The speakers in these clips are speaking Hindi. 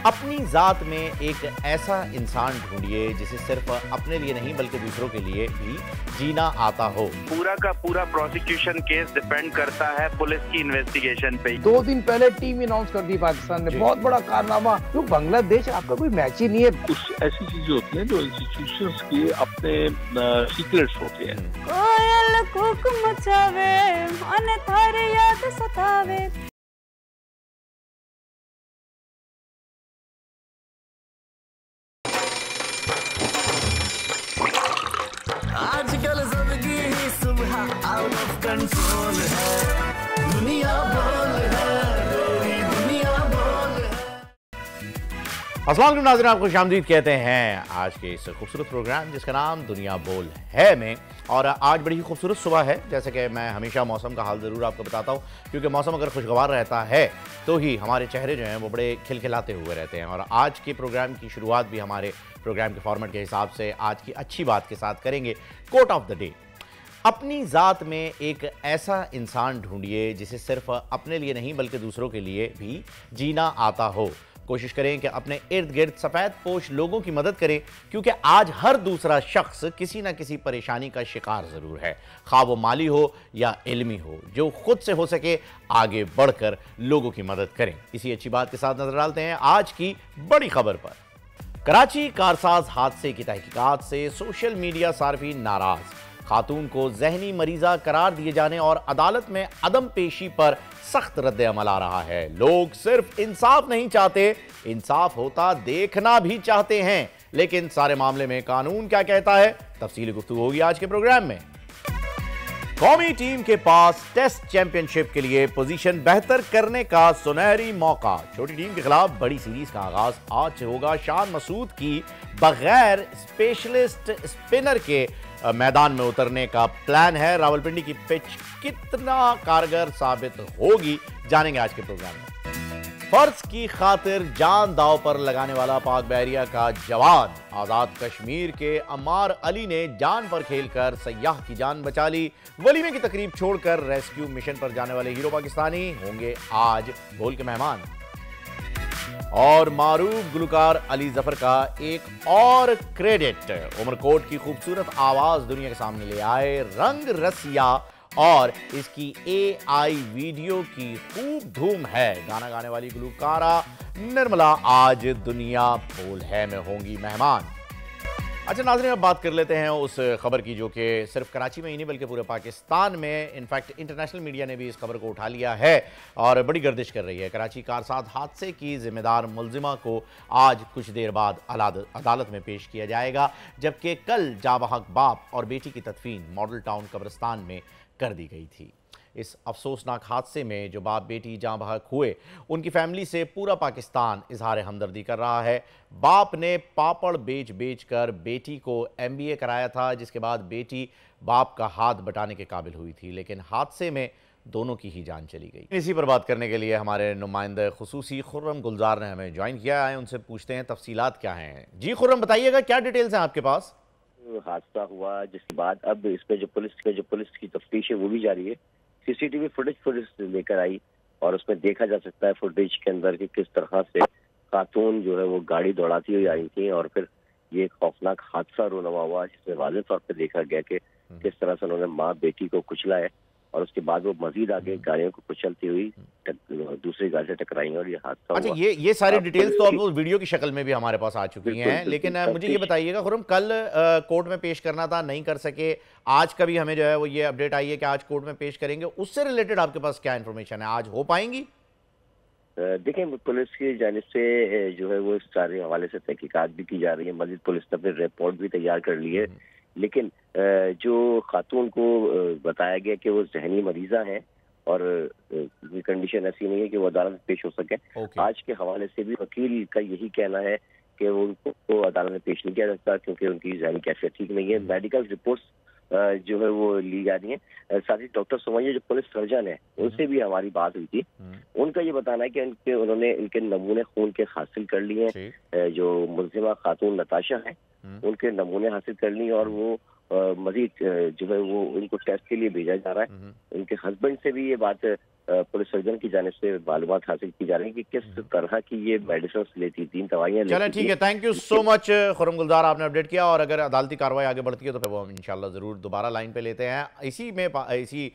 अपनी जात में एक ऐसा इंसान ढूंढिए जिसे सिर्फ अपने लिए नहीं बल्कि दूसरों के लिए भी जीना आता हो। पूरा का पूरा प्रोसिक्यूशन केस डिपेंड करता है पुलिस की इन्वेस्टिगेशन पे। 2 दिन पहले टीम अनाउंस कर दी पाकिस्तान ने, बहुत बड़ा कारनामा। जो बांग्लादेश आपका कोई मैच ही नहीं है। कुछ ऐसी चीजें होती हैं जो इंस्टीट्यूशंस के अपने सीक्रेट्स होते हैं। कोयल कूक मचावे मन थारी याद सतावे। आजकल सबकी ही सुबह आउट ऑफ कंट्रोल है, दुनिया बोल है, मेरी दुनिया बोल है। अस्सलाम वालेकुम नाज़रीन, आपको खुशामदीद कहते हैं आज के इस खूबसूरत प्रोग्राम जिसका नाम दुनिया बोल है में। और आज बड़ी ही खूबसूरत सुबह है, जैसे कि मैं हमेशा मौसम का हाल ज़रूर आपको बताता हूँ, क्योंकि मौसम अगर खुशगवार रहता है तो ही हमारे चेहरे जो हैं वो बड़े खिलखिलाते हुए रहते हैं। और आज के प्रोग्राम की शुरुआत भी हमारे प्रोग्राम के फॉर्मेट के हिसाब से आज की अच्छी बात के साथ करेंगे। Quote of the day. अपनी ज़ात में एक ऐसा इंसान ढूंढिए जिसे सिर्फ अपने लिए नहीं बल्कि दूसरों के लिए भी जीना आता हो। कोशिश करें कि अपने इर्द गिर्द सफ़ेद पोश लोगों की मदद करें, क्योंकि आज हर दूसरा शख्स किसी ना किसी परेशानी का शिकार ज़रूर है, खा वो माली हो या इल्मी हो। जो खुद से हो सके आगे बढ़कर लोगों की मदद करें। इसी अच्छी बात के साथ नजर डालते हैं आज की बड़ी खबर पर। कराची कारसाज हादसे की तहकीकात से सोशल मीडिया सार्फिन नाराज। खातून को जहनी मरीजा करार दिए जाने और अदालत में अदम पेशी पर सख्त रद्द अमल आ रहा है। लोग सिर्फ इंसाफ नहीं चाहते, इंसाफ होता देखना भी चाहते हैं। लेकिन सारे मामले में कानून क्या कहता है, तफसीली गुफ्तगू होगी आज के प्रोग्राम में। कौमी टीम के पास टेस्ट चैंपियनशिप के लिए पोजीशन बेहतर करने का सुनहरी मौका। छोटी टीम के खिलाफ बड़ी सीरीज का आगाज आज होगा। शान मसूद की बगैर स्पेशलिस्ट स्पिनर के मैदान में उतरने का प्लान है। रावलपिंडी की पिच कितना कारगर साबित होगी, जानेंगे आज के प्रोग्राम में। फर्ज की खातिर जान दांव पर लगाने वाला पाक बहरिया का जवान। आजाद कश्मीर के अम्मार अली ने जान पर खेलकर सयाह की जान बचा ली। वलीमे की तकरीब छोड़कर रेस्क्यू मिशन पर जाने वाले हीरो पाकिस्तानी होंगे आज बोल के मेहमान। और मारूफ गुलकार अली जफर का एक और क्रेडिट। उमरकोट की खूबसूरत आवाज दुनिया के सामने ले आए रंग रसिया, और इसकी AI वीडियो की खूब धूम है। गाना गाने वाली गुलकारा निर्मला आज दुनिया बोल है में होंगी मेहमान। अच्छा नाज़रीन, अब बात कर लेते हैं उस खबर की जो कि सिर्फ कराची में ही नहीं बल्कि पूरे पाकिस्तान में, इनफैक्ट इंटरनेशनल मीडिया ने भी इस खबर को उठा लिया है और बड़ी गर्दिश कर रही है। कराची कारसाज हादसे की जिम्मेदार मुलजिमा को आज कुछ देर बाद अदालत में पेश किया जाएगा, जबकि कल जाबहक बाप और बेटी की तदफीन मॉडल टाउन कब्रिस्तान में कर दी गई थी। इस अफसोसनाक हादसे में जो बाप बेटी जाँ बहक हुए, उनकी फैमिली से पूरा पाकिस्तान इजहार हमदर्दी कर रहा है। बाप ने पापड़ बेच बेच कर बेटी को MBA कराया था, जिसके बाद बेटी बाप का हाथ बटाने के काबिल हुई थी, लेकिन हादसे में दोनों की ही जान चली गई। इसी पर बात करने के लिए हमारे नुमाइंदा खुसूसी खुर्रम गुलजार ने हमें ज्वाइन किया है। उनसे पूछते हैं तफसीलात क्या हैं। जी खुर्रम, बताइएगा क्या डिटेल्स हैं आपके पास। हादसा हुआ जिसके बाद अब इस पे जो पुलिस की तफ्तीश है वो भी जारी है। CCTV फुटेज लेकर आई और उसमें देखा जा सकता है फुटेज के अंदर कि किस तरह से खातून जो है वो गाड़ी दौड़ाती हुई आई थी और फिर ये खौफनाक हादसा रोनमा हुआ, जिसमें वाज़ेह तौर पे देखा गया कि किस तरह से उन्होंने माँ बेटी को कुचला है और उसके बाद वो मजीद आगे गाड़ियों को कुचलती हुई दूसरी गाड़ी से टकराई और ये हादसा अच्छा, हुआ। ये सारी डिटेल्स तो अब वीडियो की शक्ल में भी हमारे पास आ चुकी हैं, लेकिन मुझे ये बताइएगा खुर्रम, कल कोर्ट में पेश करना था, नहीं कर सके। आज का भी हमें जो है वो ये अपडेट आई है कि आज कोर्ट में पेश करेंगे। उससे रिलेटेड आपके पास क्या इन्फॉर्मेशन है, आज हो पाएंगी? देखें, पुलिस की जानिब से जो है वो इस सारे हवाले से तहकीकात भी की जा रही है। मजीद पुलिस ने अपनी रिपोर्ट भी तैयार कर ली है, लेकिन जो खातून को बताया गया कि वो जहनी मरीजा है और कंडीशन ऐसी नहीं है कि वो अदालत में पेश हो सके। आज के हवाले से भी वकील का यही कहना है कि वो उनको अदालत में पेश नहीं किया जा सकता क्योंकि उनकी जहनी कैफियत ठीक नहीं है। मेडिकल रिपोर्ट्स जो है वो ली जा रही है। साथ ही डॉक्टर सुमैया जो पुलिस सर्जन है उनसे भी हमारी बात हुई थी। उनका ये बताना है कि उन्होंने इनके नमूने खून के हासिल कर लिए हैं। जो मुलजिमा खातून नताशा है उनके नमूने हासिल कर लिए और वो मजीद जो है वो उनको टेस्ट के लिए भेजा जा रहा है। उनके हस्बैंड से भी ये बात पुलिस सर्जन की जानिब से मालूमात हासिल की जा रही है कि किस तरह की ये मेडिसिन लेती, 3 दवाइयाँ लेती। चलिए ठीक है, thank you so much Khurram Gulzar, आपने अपडेट किया। और अगर अदालती कार्रवाई आगे बढ़ती है तो फिर वो हम इंशाल्लाह ज़रूर दोबारा लाइन पे लेते हैं। इसी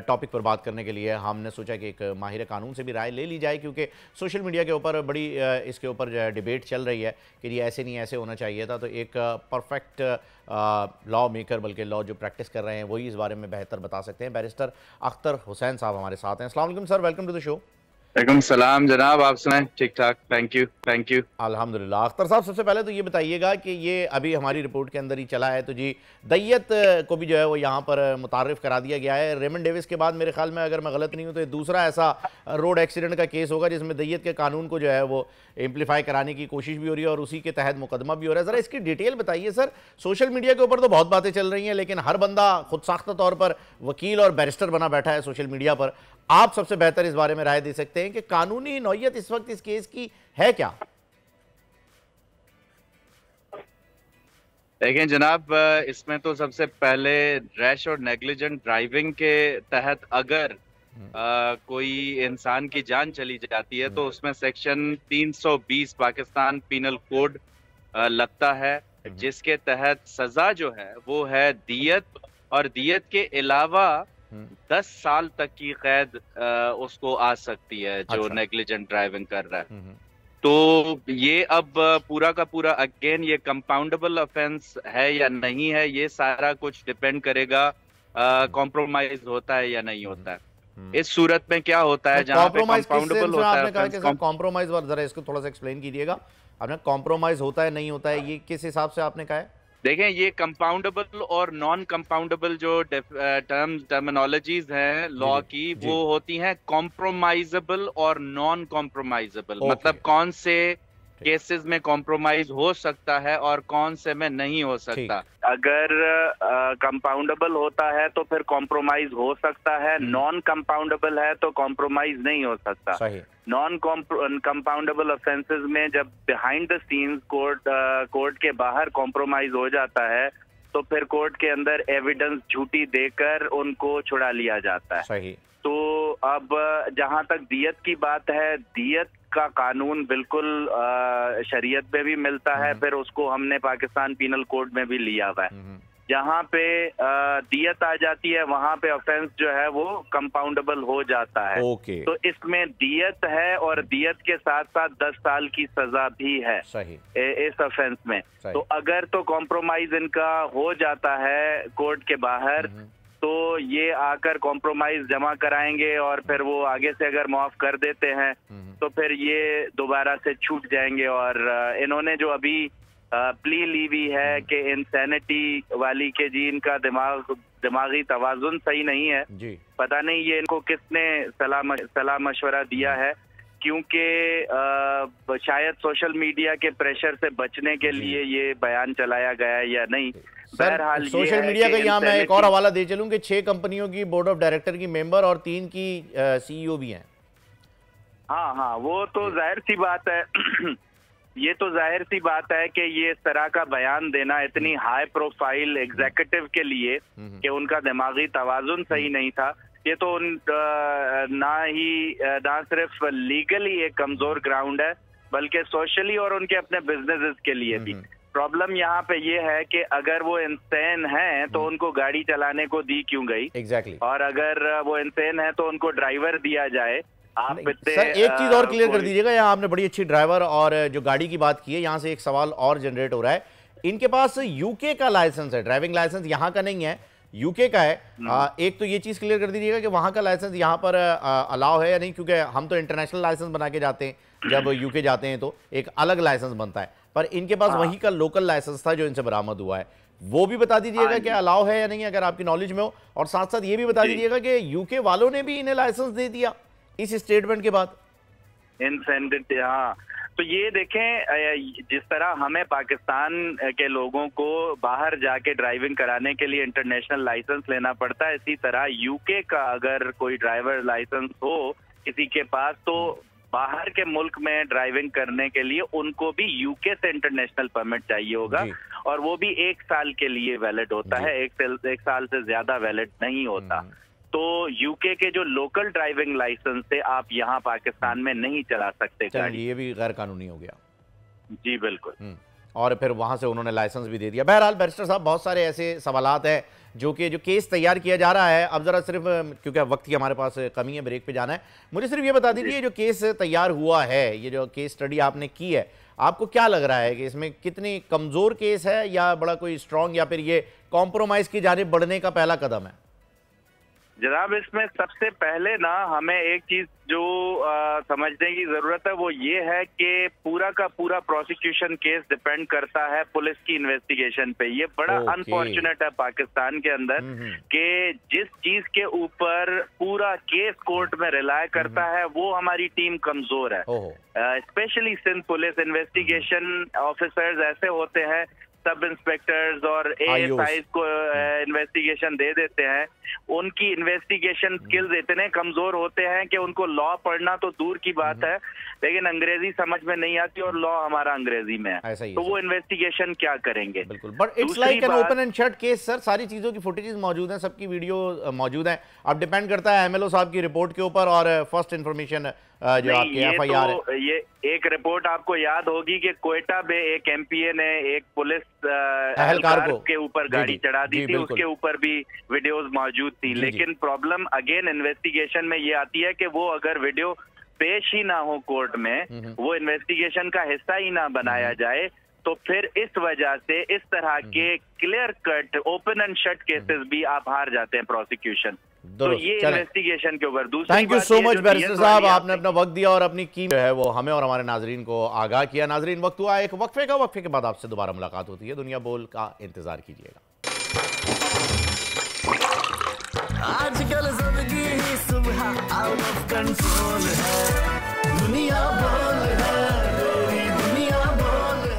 टॉपिक पर बात करने के लिए हमने सोचा कि एक माहिर कानून से भी राय ले ली जाए, क्योंकि सोशल मीडिया के ऊपर बड़ी इसके ऊपर डिबेट चल रही है कि ये ऐसे नहीं ऐसे होना चाहिए था। तो एक परफेक्ट लॉ मेकर, बल्कि लॉ जो प्रैक्टिस कर रहे हैं वही इस बारे में बेहतर बता सकते हैं। बैरिस्टर अख्तर हुसैन साहब हमारे साथ हैं। अस्सलाम वालेकुम sir, welcome to the show. वालेकुम सलाम जनाब, आप सुनाएं? ठीक ठाक, थैंक यू। अल्हम्दुलिल्लाह। अख्तर साहब, सबसे पहले तो ये बताइएगा कि ये अभी हमारी रिपोर्ट के अंदर ही चला है, तो जी दैयत को भी जो है वो यहाँ पर मुतारिफ करा दिया गया है। रेमंड डेविस के बाद मेरे ख्याल में, अगर मैं गलत नहीं हूँ, तो ये दूसरा ऐसा रोड एक्सीडेंट का केस होगा जिसमें दैयत के कानून को जो है वो इम्प्लीफाई कराने की कोशिश भी हो रही है और उसी के तहत मुकदमा भी हो रहा है। ज़रा इसकी डिटेल बताइए सर। सोशल मीडिया के ऊपर तो बहुत बातें चल रही हैं, लेकिन हर बंदा खुद साख्ता तौर पर वकील और बैरिस्टर बना बैठा है सोशल मीडिया पर। आप सबसे बेहतर इस बारे में राय दे सकते हैं कि कानूनी नौयत इस वक्त इस केस की है क्या? देखें जनाब, इसमें तो सबसे पहले रैश और नेग्लिजेंट ड्राइविंग के तहत अगर कोई इंसान की जान चली जाती है तो उसमें सेक्शन 320 पाकिस्तान पीनल कोड लगता है, जिसके तहत सजा जो है वो है दियत, और दियत के अलावा 10 साल तक की कैद उसको आ सकती है जो नेग्लिजेंट ड्राइविंग कर रहा है। तो ये अब पूरा का पूरा अगेन ये कंपाउंडेबल ऑफेंस है या नहीं है, ये सारा कुछ डिपेंड करेगा कॉम्प्रोमाइज होता है या नहीं होता है। इस सूरत में क्या होता है, जहाँ पे कंपाउंडेबल होता है, कॉम्प्रोमाइज, जरा इसको थोड़ा सा एक्सप्लेन कीजिएगा। आपने कॉम्प्रोमाइज होता है नहीं होता है, ये किस हिसाब से आपने कहा है? देखें, ये कंपाउंडेबल और नॉन कंपाउंडेबल जो टर्मिनोलॉजीज हैं लॉ की, वो होती हैं कॉम्प्रोमाइजेबल और नॉन कॉम्प्रोमाइजेबल। मतलब कौन से केसेस में कॉम्प्रोमाइज हो सकता है और कौन से में नहीं हो सकता। अगर कंपाउंडेबल होता है तो फिर कॉम्प्रोमाइज हो सकता है, नॉन कंपाउंडेबल है तो कॉम्प्रोमाइज नहीं हो सकता। नॉन कंपाउंडेबल ऑफेंसेस में जब बिहाइंड द सीन्स कोर्ट के बाहर कॉम्प्रोमाइज हो जाता है तो फिर कोर्ट के अंदर एविडेंस झूठी देकर उनको छुड़ा लिया जाता है। सही। तो अब जहां तक दियत की बात है, दियत का कानून बिल्कुल शरीयत में भी मिलता है, फिर उसको हमने पाकिस्तान पीनल कोड में भी लिया हुआ है। जहाँ पे दियत आ जाती है वहां पे ऑफेंस जो है वो कंपाउंडेबल हो जाता है। तो इसमें दियत है और दियत के साथ साथ 10 साल की सजा भी है इस ऑफेंस में। तो अगर तो कॉम्प्रोमाइज इनका हो जाता है कोर्ट के बाहर तो ये आकर कॉम्प्रोमाइज जमा कराएंगे और फिर वो आगे से अगर माफ कर देते हैं तो फिर ये दोबारा से छूट जाएंगे। और इन्होंने जो अभी प्ली ली हुई है कि इंसैनिटी वाली के जी इनका दिमागी तवाजुन सही नहीं है, पता नहीं ये इनको किसने सलाह मशवरा दिया है, क्योंकि शायद सोशल मीडिया के प्रेशर से बचने के लिए ये बयान चलाया गया है या नहीं। बहरहाल सोशल मीडिया का यहाँ मैं एक और हवाला दे चलूं कि 6 कंपनियों की बोर्ड ऑफ डायरेक्टर की मेंबर और 3 की सीईओ भी हैं। हाँ, वो तो जाहिर सी बात है ये तो जाहिर सी बात है कि ये इस तरह का बयान देना इतनी हाई प्रोफाइल एग्जीक्यूटिव के लिए कि उनका दिमागी तवाजुन सही नहीं था, ये तो ना सिर्फ लीगली एक कमजोर ग्राउंड है बल्कि सोशली और उनके अपने बिजनेसेस के लिए भी। प्रॉब्लम यहाँ पे ये है कि अगर वो इंसान हैं तो उनको गाड़ी चलाने को दी क्यों गई? और अगर वो इंसान है तो उनको ड्राइवर दिया जाए। आप सर एक चीज और क्लियर कर दीजिएगा, यहाँ आपने बड़ी अच्छी ड्राइवर और जो गाड़ी की बात की है, यहाँ से एक सवाल और जनरेट हो रहा है। इनके पास यूके का लाइसेंस है, ड्राइविंग लाइसेंस यहाँ का नहीं है, यूके का है। एक तो ये चीज क्लियर कर दीजिएगा कि वहाँ का लाइसेंस यहाँ पर अलाउ है या नहीं, क्योंकि हम तो इंटरनेशनल लाइसेंस बना के जाते हैं, जब यूके जाते हैं तो एक अलग लाइसेंस बनता है, पर इनके पास वही का लोकल लाइसेंस था जो इनसे बरामद हुआ है। वो भी बता दीजिएगा कि अलाउ है या नहीं, अगर आपकी नॉलेज में हो। और साथ साथ ये भी बता दीजिएगा कि यूके वालों ने भी इन्हें लाइसेंस दे दिया इस स्टेटमेंट के बाद। हाँ, तो ये देखें, जिस तरह हमें पाकिस्तान के लोगों को बाहर जाके ड्राइविंग कराने के लिए इंटरनेशनल लाइसेंस लेना पड़ता है, इसी तरह यूके का अगर कोई ड्राइवर लाइसेंस हो किसी के पास तो बाहर के मुल्क में ड्राइविंग करने के लिए उनको भी यूके से इंटरनेशनल परमिट चाहिए होगा, और वो भी 1 साल के लिए वैलिड होता है, एक साल से ज्यादा वैलिड नहीं होता। तो यूके के जो लोकल ड्राइविंग लाइसेंस थे आप यहाँ पाकिस्तान में नहीं चला सकते गाड़ी। ये भी गैर कानूनी हो गया। जी बिल्कुल। और फिर वहां से उन्होंने लाइसेंस भी दे दिया। बहरहाल बैरिस्टर साहब, बहुत सारे ऐसे सवालात हैं जो केस तैयार किया जा रहा है। अब जरा सिर्फ क्योंकि वक्त की हमारे पास कमी है, ब्रेक पे जाना है, मुझे सिर्फ ये बता दीजिए जो केस तैयार हुआ है, ये जो केस स्टडी आपने की है, आपको क्या लग रहा है कि इसमें कितनी कमजोर केस है या बड़ा कोई स्ट्रांग, या फिर ये कॉम्प्रोमाइज की जानिब बढ़ने का पहला कदम है? जनाब, इसमें सबसे पहले ना हमें एक चीज जो समझने की जरूरत है वो ये है कि पूरा का पूरा प्रोसिक्यूशन केस डिपेंड करता है पुलिस की इन्वेस्टिगेशन पे। ये बड़ा अनफॉर्चुनेट है पाकिस्तान के अंदर कि जिस चीज के ऊपर पूरा केस कोर्ट में रिलाय करता है वो हमारी टीम कमजोर है। Specially Sindh police investigation officers ऐसे होते हैं, सब इंस्पेक्टर्स और एएसआई को इन्वेस्टिगेशन दे देते हैं, उनकी इन्वेस्टिगेशन स्किल्स इतने कमजोर होते हैं कि उनको लॉ पढ़ना तो दूर की बात है, लेकिन अंग्रेजी समझ में नहीं आती और लॉ हमारा अंग्रेजी में है, तो वो इन्वेस्टिगेशन क्या करेंगे? बिल्कुल, but it's like an open and shut case sir. सारी चीजों की फुटेजेस मौजूद हैं, सबकी वीडियो मौजूद है। अब डिपेंड करता है एमएलओ साहब की रिपोर्ट के ऊपर और फर्स्ट इन्फॉर्मेशन जो आपके एफआईआर है। ये एक रिपोर्ट आपको याद होगी कि कोयटा में एक एमपीए ने एक पुलिस एहलकार के ऊपर गाड़ी चढ़ा दी थी, उसके ऊपर भी वीडियोस मौजूद थी। लेकिन प्रॉब्लम अगेन इन्वेस्टिगेशन में ये आती है कि वो अगर वीडियो पेश ही ना हो कोर्ट में, वो इन्वेस्टिगेशन का हिस्सा ही ना बनाया जाए, तो फिर इस वजह से इस तरह के clear cut open and shut cases भी आप हार जाते हैं प्रोसिक्यूशन। तो ये इन्वेस्टिगेशन के ऊपर। दूसरी thank you so much barrister साहब, आपने अपना वक्त दिया और अपनी कीमत है वो हमें और हमारे नाजरीन को आगाह किया। नाजरीन, वक्त हुआ एक वक्फे का, वक्फे के बाद आपसे दोबारा मुलाकात होती है। दुनिया बोल का इंतजार कीजिएगा। आजकल सबकी ही सुबह आउट ऑफ कंट्रोल है, दुनिया बोल है, दुनिया बोल है।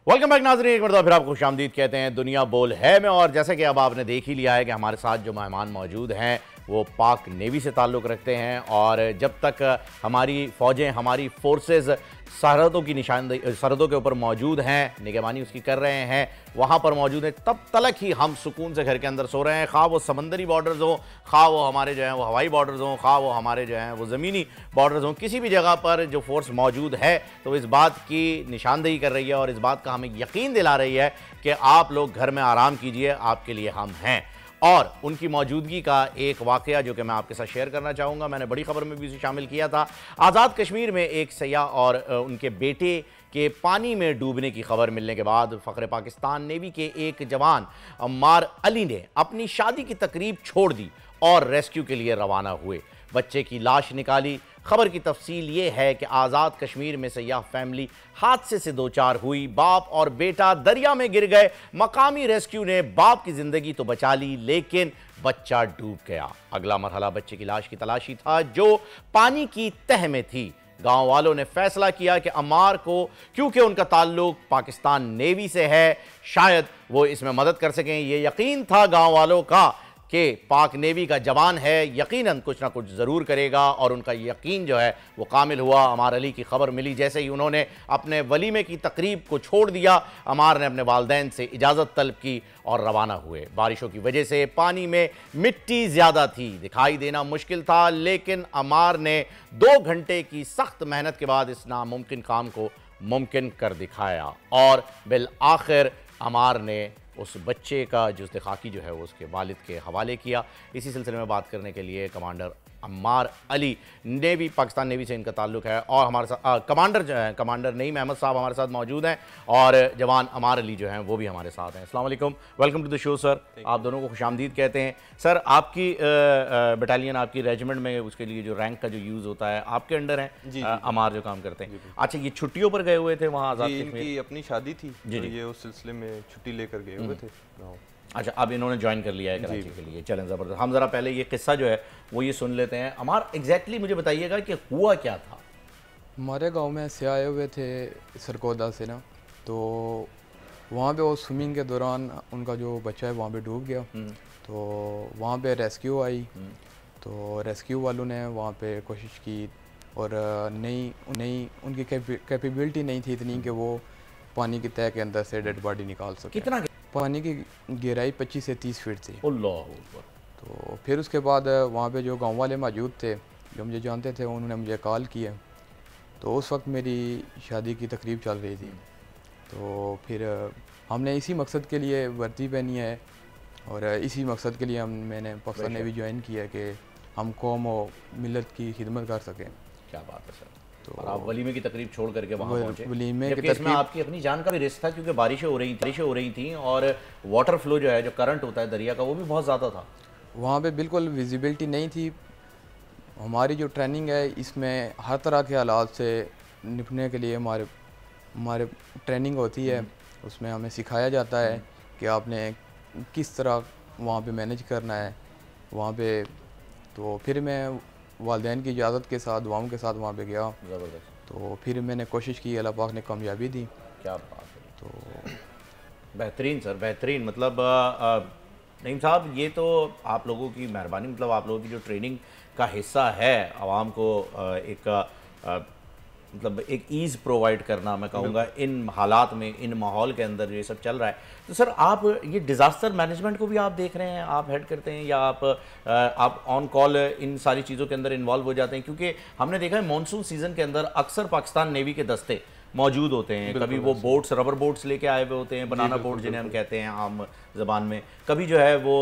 वेलकम बैक नाजरीन, एक मरतबा फिर आपको खुशामदीद कहते हैं दुनिया बोल है में। और जैसे कि अब आपने देख ही लिया है कि हमारे साथ जो मेहमान मौजूद हैं वो पाक नेवी से ताल्लुक़ रखते हैं, और जब तक हमारी फ़ौजें, हमारी फोर्सेस सरहदों की निशानदेही, सरहदों के ऊपर मौजूद हैं, निगरानी उसकी कर रहे हैं, वहाँ पर मौजूद हैं, तब तक ही हम सुकून से घर के अंदर सो रहे हैं। खा वो समंदरी बॉर्डर्स हों, खा वो हमारे जो हैं वो हवाई बॉर्डर्स हों, खा वो हमारे जो हैं वो ज़मीनी बॉर्डर्स हों, किसी भी जगह पर जो फोर्स मौजूद है तो इस बात की निशानदेही कर रही है और इस बात का हमें यकीन दिला रही है कि आप लोग घर में आराम कीजिए, आपके लिए हम हैं। और उनकी मौजूदगी का एक वाक़या जो कि मैं आपके साथ शेयर करना चाहूँगा, मैंने बड़ी खबर में भी उसे शामिल किया था। आज़ाद कश्मीर में एक सयाह और उनके बेटे के पानी में डूबने की खबर मिलने के बाद फ़ख्र पाकिस्तान नेवी के एक जवान अम्मार अली ने अपनी शादी की तकरीब छोड़ दी और रेस्क्यू के लिए रवाना हुए। बच्चे की लाश निकाली। खबर की तफसील ये है कि आज़ाद कश्मीर में सयाह फैमिली हादसे से दो चार हुई। बाप और बेटा दरिया में गिर गए। मकामी रेस्क्यू ने बाप की ज़िंदगी तो बचा ली, लेकिन बच्चा डूब गया। अगला मरहला बच्चे की लाश की तलाशी था जो पानी की तह में थी। गांव वालों ने फैसला किया कि अम्मार को, क्योंकि उनका ताल्लुक पाकिस्तान नेवी से है, शायद वो इसमें मदद कर सकें। ये यकीन था गांव वालों का कि पाक नेवी का जवान है, यकीनन कुछ ना कुछ ज़रूर करेगा, और उनका यकीन जो है वो कामिल हुआ। अमार अली की खबर मिली जैसे ही उन्होंने अपने वलीमे की तकरीब को छोड़ दिया, अमार ने अपने वालदैन से इजाज़त तलब की और रवाना हुए। बारिशों की वजह से पानी में मिट्टी ज़्यादा थी, दिखाई देना मुश्किल था, लेकिन अमार ने 2 घंटे की सख्त मेहनत के बाद इस नामुमकिन काम को मुमकिन कर दिखाया और बिल आखिर अमार ने उस बच्चे का जुज़्द खाकी जो है वो उसके वालिद के हवाले किया। इसी सिलसिले में बात करने के लिए commander Ammar Ali, navy, Pakistan navy से इनका ताल्लुक है, और हमारे साथ कमांडर जो हैं, कमांडर नईम अहमद साहब हमारे साथ मौजूद हैं, और जवान अम्मार अली जो हैं वो भी हमारे साथ हैं। अस्सलाम वालेकुम, welcome to the show sir. आप दोनों को खुशामदीद कहते हैं। सर, आपकी बटालियन, आपकी रेजिमेंट में उसके लिए जो रैंक का जो यूज़ होता है आपके अंडर है अम्मार जो काम करते हैं। अच्छा, ये छुट्टियों पर गए हुए थे वहाँ आज़ाद कश्मीर? इनकी अपनी शादी थी तो ये उस सिलसिले में छुट्टी लेकर गए हुए थे। अच्छा, अब इन्होंने ज्वाइन कर लिया है कराची के लिए। चलें, ज़बरदस्त। हम ज़रा पहले ये किस्सा जो है वो ये सुन लेते हैं। अमार, एग्जैक्टली मुझे बताइएगा कि हुआ क्या था? हमारे गांव में से आए हुए थे सरकोदा से ना, तो वहाँ पे वो स्विमिंग के दौरान उनका जो बच्चा है वहाँ पे डूब गया। तो वहाँ पे रेस्क्यू आई, तो रेस्क्यू वालों ने वहाँ पे कोशिश की और नहीं उनकी कैपेबिलिटी नहीं थी इतनी कि वो पानी की तह के अंदर से डेड बॉडी निकाल सके। कितना पानी की गहराई 25 से 30 फीट थी। तो फिर उसके बाद वहाँ पे जो गांव वाले मौजूद थे जो मुझे जानते थे, उन्होंने मुझे कॉल किया। तो उस वक्त मेरी शादी की तकरीब चल रही थी। तो फिर हमने इसी मकसद के लिए वर्दी पहनी है और इसी मकसद के लिए मैंने पाकिस्तान नेवी ज्वाइन किया कि हम कौम और मिलत की खिदमत कर सकें। क्या बात है सर। तो आप वलीमे की तकरीब छोड़ करके वहाँ पहुँचे। वलीमे की तकरीब में आपकी अपनी जान का भी रिस्क था क्योंकि बारिशें हो रही थी और वाटर फ्लो जो है, जो करंट होता है दरिया का, वो भी बहुत ज़्यादा था। वहाँ पे बिल्कुल विजिबिलिटी नहीं थी। हमारी जो ट्रेनिंग है इसमें हर तरह के हालात से निपटने के लिए हमारे ट्रेनिंग होती है। उसमें हमें सिखाया जाता है कि आपने किस तरह वहाँ पे मैनेज करना है वहाँ पे। तो फिर मैं वालिदैन की इजाज़त के साथ, दुआओं के साथ वहाँ पे गया। ज़बरदस्त। तो फिर मैंने कोशिश की, अल्लाह पाक ने कामयाबी दी। क्या बात है। तो बेहतरीन सर, बेहतरीन। मतलब नईम साहब, ये तो आप लोगों की मेहरबानी, मतलब आप लोगों की जो ट्रेनिंग का हिस्सा है आवाम को मतलब एक ईज़ प्रोवाइड करना, मैं कहूँगा इन हालात में, इन माहौल के अंदर ये सब चल रहा है। तो सर आप ये डिज़ास्टर मैनेजमेंट को भी आप देख रहे हैं, आप हेड करते हैं, या आप ऑन कॉल इन सारी चीज़ों के अंदर इन्वॉल्व हो जाते हैं? क्योंकि हमने देखा है मानसून सीज़न के अंदर अक्सर पाकिस्तान नेवी के दस्ते मौजूद होते हैं। कभी वो बोट्स, रबर बोट्स लेके आए हुए होते हैं, बनाना बोट जिन्हें हम कहते हैं आम ज़बान में। कभी जो है वो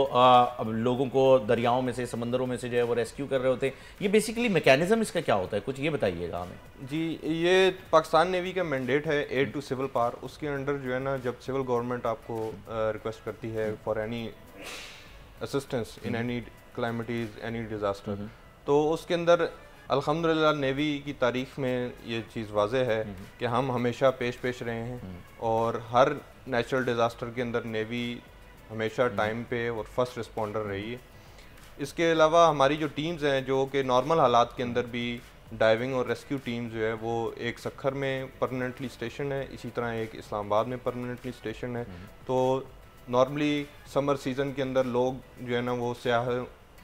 लोगों को दरियाओं में से, समंदरों में से जो है वो रेस्क्यू कर रहे होते हैं। ये बेसिकली मैकेनिज्म इसका क्या होता है, कुछ ये बताइएगा हमें। जी, ये पाकिस्तान नेवी का मैंडेट है एड टू सिविल पावर। उसके अंडर जो है ना, जब सिविल गवर्नमेंट आपको रिक्वेस्ट करती है for any assistance in any calamities, any disaster, तो उसके अंदर अल्हम्दुलिल्लाह नेवी की तारीख में ये चीज़ वाज़े है कि हम हमेशा पेश रहे हैं और हर नेचुरल डिज़ास्टर के अंदर नेवी हमेशा टाइम पे और फर्स्ट रिस्पॉन्डर रही है। इसके अलावा हमारी जो टीम्स हैं, जो कि नॉर्मल हालात के अंदर भी डाइविंग और रेस्क्यू टीम जो है वो एक सखर में परमानेंटली स्टेशन है, इसी तरह एक इस्लामाबाद में परमानेंटली स्टेशन है। तो नॉर्मली समर सीज़न के अंदर लोग जो है ना वो सयाह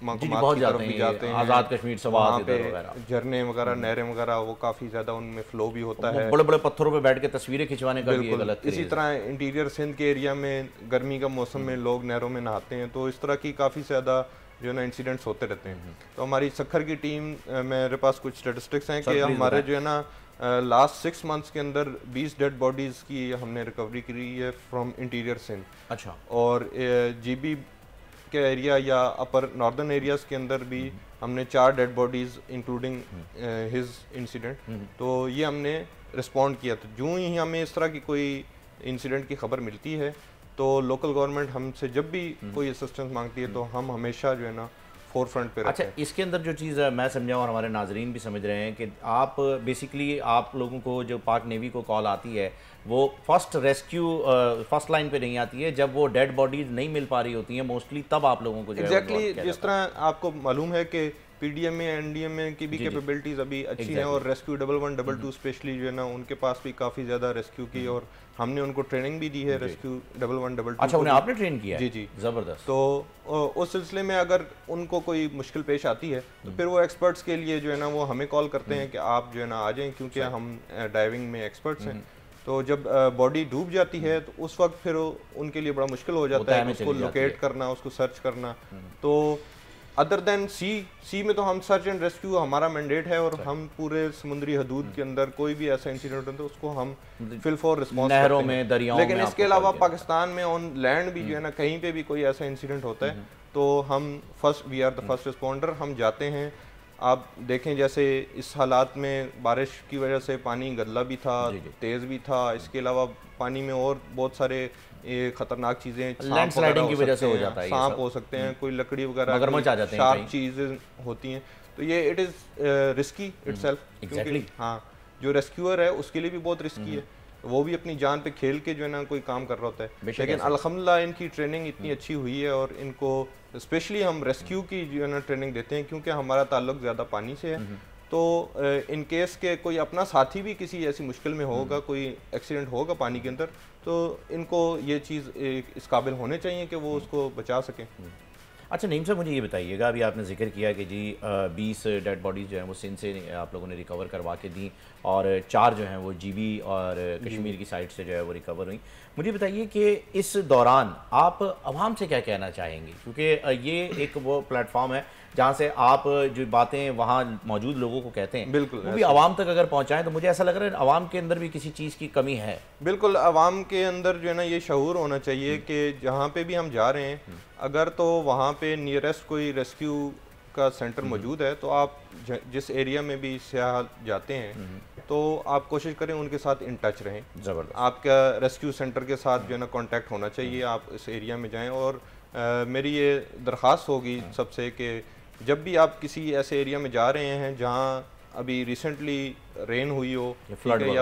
बहुत जाते हैं, आज़ाद कश्मीर से वहाँ पे झरने वगैरह, नहरें वगैरह, वो काफ़ी ज़्यादा उनमें फ़्लो भी होता है। बड़े बड़े पत्थरों पे बैठ के तस्वीरें खिंचवाने का भी एक अलग क्रेज़ है। इसी तरह इंटीरियर सिंध के एरिया में गर्मी का मौसम में लोग नहरों में नहाते हैं। तो इस तरह की काफ़ी ज़्यादा जो है ना इंसिडेंट्स होते रहते हैं। तो हमारी सखर की टीम, मेरे पास कुछ स्टेटिस्टिक्स हैं कि हमारे जो है ना लास्ट 6 मंथ्स के अंदर 20 डेड बॉडीज़ की हमने रिकवरी करी है फ्रॉम इंटीरियर सिंध। अच्छा। और GB के एरिया या अपर नॉर्दर्न एरियाज़ के अंदर भी हमने 4 dead bodies including his incident, तो ये हमने रिस्पॉन्ड किया। तो जो ही हमें इस तरह की कोई इंसिडेंट की खबर मिलती है तो लोकल गवर्नमेंट हमसे जब भी कोई असिस्टेंस मांगती है तो हम हमेशा जो है ना फोर फ्रंट पे रहते हैं। अच्छा, इसके अंदर जो चीज़ मैं समझा और हमारे नाजरीन भी समझ रहे हैं कि आप बेसिकली आप लोगों को जो पाक नेवी को कॉल आती है वो फर्स्ट रेस्क्यू फर्स्ट लाइन पे नहीं आती है, जब वो डेड बॉडीज नहीं मिल पा रही होती हैं मोस्टली, तब आप लोगों को एग्जैक्टली जिस तरह आपको मालूम है कि PDMA NDMA की भी कैपेबिलिटीज अभी अच्छी हैं और रेस्क्यू 1112 स्पेशली जो है ना उनके पास भी काफ़ी ज़्यादा रेस्क्यू की और हमने उनको ट्रेनिंग भी दी है रेस्क्यू 1112। अच्छा, उन्हें आपने ट्रेन किया? जी जी, ज़बरदस्त। तो उस सिलसिले में अगर उनको कोई मुश्किल पेश आती है तो फिर वो एक्सपर्ट्स के लिए जो है ना वो हमें कॉल करते हैं कि आप जो है ना आ जाएं, क्योंकि हम डाइविंग में एक्सपर्ट्स हैं। तो जब बॉडी डूब जाती है तो उस वक्त फिर उनके लिए बड़ा मुश्किल हो जाता है उसको लोकेट करना, उसको सर्च करना। तो अदर देन सी में तो हम सर्च एंड रेस्क्यू हमारा मैंडेट है और हम पूरे समुद्री हदूद के अंदर कोई भी ऐसा इंसिडेंट होता है उसको हम फिल फॉर रिस्पॉन्स नहरों में, दरियाओं में। लेकिन इसके अलावा पाकिस्तान में ऑन लैंड भी जो है ना कहीं पे भी कोई ऐसा इंसिडेंट होता है तो हम we are the first responder, हम जाते हैं। आप देखें जैसे इस हालात में बारिश की वजह से पानी गदला भी था, तेज़ भी था, इसके अलावा पानी में और बहुत सारे ये खतरनाक चीजें, लैंडस्लाइडिंग की वजह से हो जाता है, सांप हो सकते हैं, कोई लकड़ी वगैरह, शार्प चीजें होती हैं, तो ये it is risky itself. Exactly, हाँ, जो रेस्क्यूअर है उसके लिए भी बहुत रिस्की है, वो भी अपनी जान पे खेल के जो है ना कोई काम कर रहा होता है। लेकिन अल्हम्दुलिल्लाह इनकी ट्रेनिंग इतनी अच्छी हुई है और इनको स्पेशली हम रेस्क्यू की जो है ना ट्रेनिंग देते हैं क्योंकि हमारा ताल्लुक ज़्यादा पानी से है। तो इन केस के कोई अपना साथी भी किसी ऐसी मुश्किल में होगा, कोई एक्सीडेंट होगा पानी के अंदर, तो इनको ये चीज़ इस काबिल होने चाहिए कि वो उसको बचा सकें। अच्छा नईम साहब, मुझे ये बताइएगा, अभी आपने जिक्र किया कि जी 20 डेड बॉडीज़ जो हैं वो सिंध से आप लोगों ने रिकवर करवा के दी और 4 जो हैं वो जीबी और कश्मीर की साइड से जो है वो रिकवर हुई। मुझे बताइए कि इस दौरान आप आवाम से क्या कहना चाहेंगे, क्योंकि ये एक वो प्लेटफॉर्म है जहाँ से आप जो बातें वहाँ मौजूद लोगों को कहते हैं बिल्कुल वो भी आवाम तक अगर पहुँचाएं, तो मुझे ऐसा लग रहा है आवाम के अंदर भी किसी चीज़ की कमी है। बिल्कुल, आवाम के अंदर जो है ना ये शऊर होना चाहिए कि जहाँ पे भी हम जा रहे हैं, अगर तो वहाँ पे नियरेस्ट कोई रेस्क्यू का सेंटर मौजूद है, तो आप जिस एरिया में भी सियाह जाते हैं तो आप कोशिश करें उनके साथ इन टच रहें। ज़बरदस्त। आपका रेस्क्यू सेंटर के साथ जो है ना कांटेक्ट होना चाहिए, आप इस एरिया में जाएं। और मेरी ये दरख्वास्त होगी सबसे कि जब भी आप किसी ऐसे एरिया में जा रहे हैं जहाँ अभी रिसेंटली रेन हुई हो या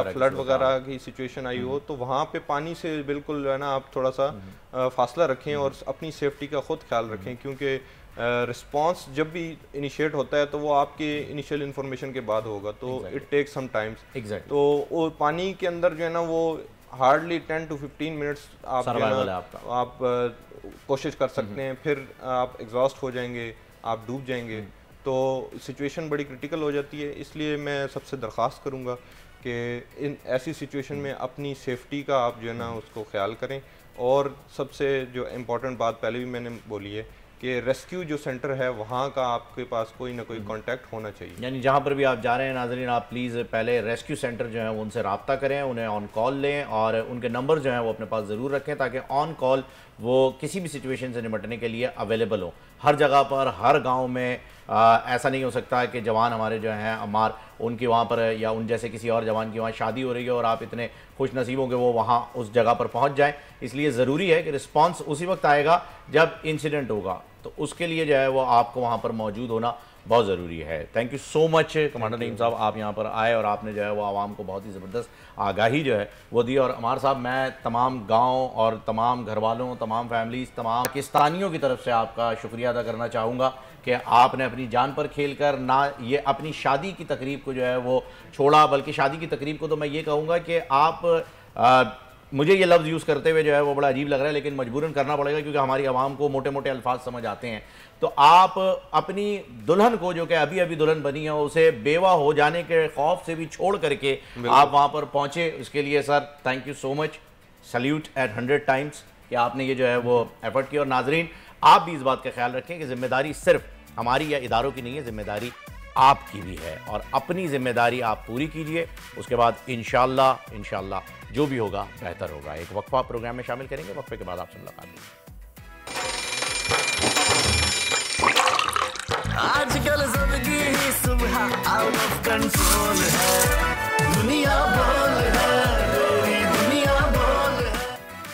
फ्लड वगैरह की सिचुएशन आई हो, तो वहाँ पे पानी से बिल्कुल जो है ना आप थोड़ा सा फासला रखें और अपनी सेफ्टी का खुद ख्याल रखें, क्योंकि रिस्पांस जब भी इनिशिएट होता है तो वो आपके इनिशियल इन्फॉर्मेशन के बाद होगा, तो इट टेक सम टाइम्स। तो वो पानी के अंदर जो है ना वो हार्डली 10 to 15 मिनट्स आप कोशिश कर सकते हैं, फिर आप एग्जॉस्ट हो जाएंगे, आप डूब जाएंगे, तो सिचुएशन बड़ी क्रिटिकल हो जाती है। इसलिए मैं सबसे दरख्वास्त करूँगा कि इन ऐसी सिचुएशन में अपनी सेफ्टी का आप जो है ना उसको ख्याल करें। और सबसे जो इम्पोर्टेंट बात पहले भी मैंने बोली है कि रेस्क्यू जो सेंटर है वहाँ का आपके पास कोई ना कोई कांटेक्ट होना चाहिए। यानी जहाँ पर भी आप जा रहे हैं नाज़रीन, आप प्लीज़ पहले रेस्क्यू सेंटर जो है वो उनसे रब्ता करें, उन्हें ऑन कॉल लें और उनके नंबर जो हैं वो अपने पास ज़रूर रखें, ताकि ऑन कॉल वो किसी भी सिचुएशन से निपटने के लिए अवेलेबल हो। हर जगह पर, हर गाँव में ऐसा नहीं हो सकता कि जवान हमारे जो हैं अमार, उनकी वहाँ पर या उन जैसे किसी और जवान की वहाँ शादी हो रही है और आप इतने खुश नसीब हो कि वो वहाँ उस जगह पर पहुँच जाएँ। इसलिए ज़रूरी है कि रिस्पांस उसी वक्त आएगा जब इंसिडेंट होगा, तो उसके लिए जो है वो आपको वहाँ पर मौजूद होना बहुत ज़रूरी है। Thank you so much commander Naeem साहब, आप यहाँ पर आए और आपने जो है वो आवाम को बहुत ही ज़बरदस्त आगाही जो है वो दी। और अमार साहब, मैं तमाम गांव और तमाम घर वालों, तमाम फैमिलीज़, तमाम पाकिस्तानियों की तरफ से आपका शुक्रिया अदा करना चाहूँगा कि आपने अपनी जान पर खेल कर ना ये अपनी शादी की तकरीब को जो है वो छोड़ा, बल्कि शादी की तकरीब को तो मैं ये कहूँगा कि आप मुझे ये लफ्ज़ यूज़ करते हुए जो है वो बड़ा अजीब लग रहा है, लेकिन मजबूरन करना पड़ेगा क्योंकि हमारी आवाम को मोटे मोटे अल्फाज समझ आते हैं। तो आप अपनी दुल्हन को, जो कि अभी अभी दुल्हन बनी है, उसे बेवा हो जाने के खौफ से भी छोड़ करके आप वहाँ पर पहुँचे, उसके लिए sir thank you so much, salute at 100 times कि आपने ये जो है वो एफर्ट किया। और नाजरीन, आप भी इस बात का ख्याल रखें कि जिम्मेदारी सिर्फ हमारी या इदारों की नहीं है, जिम्मेदारी आपकी भी है, और अपनी जिम्मेदारी आप पूरी कीजिए। उसके बाद इंशाल्लाह जो भी होगा बेहतर होगा। एक वक्फा प्रोग्राम में शामिल करेंगे, वक्फे के बाद आपसे मुलाकात होगी। आजकल जिंदगी ही सुबह आउट ऑफ कंट्रोल है, दुनिया बोल है, मेरी दुनिया बोल है।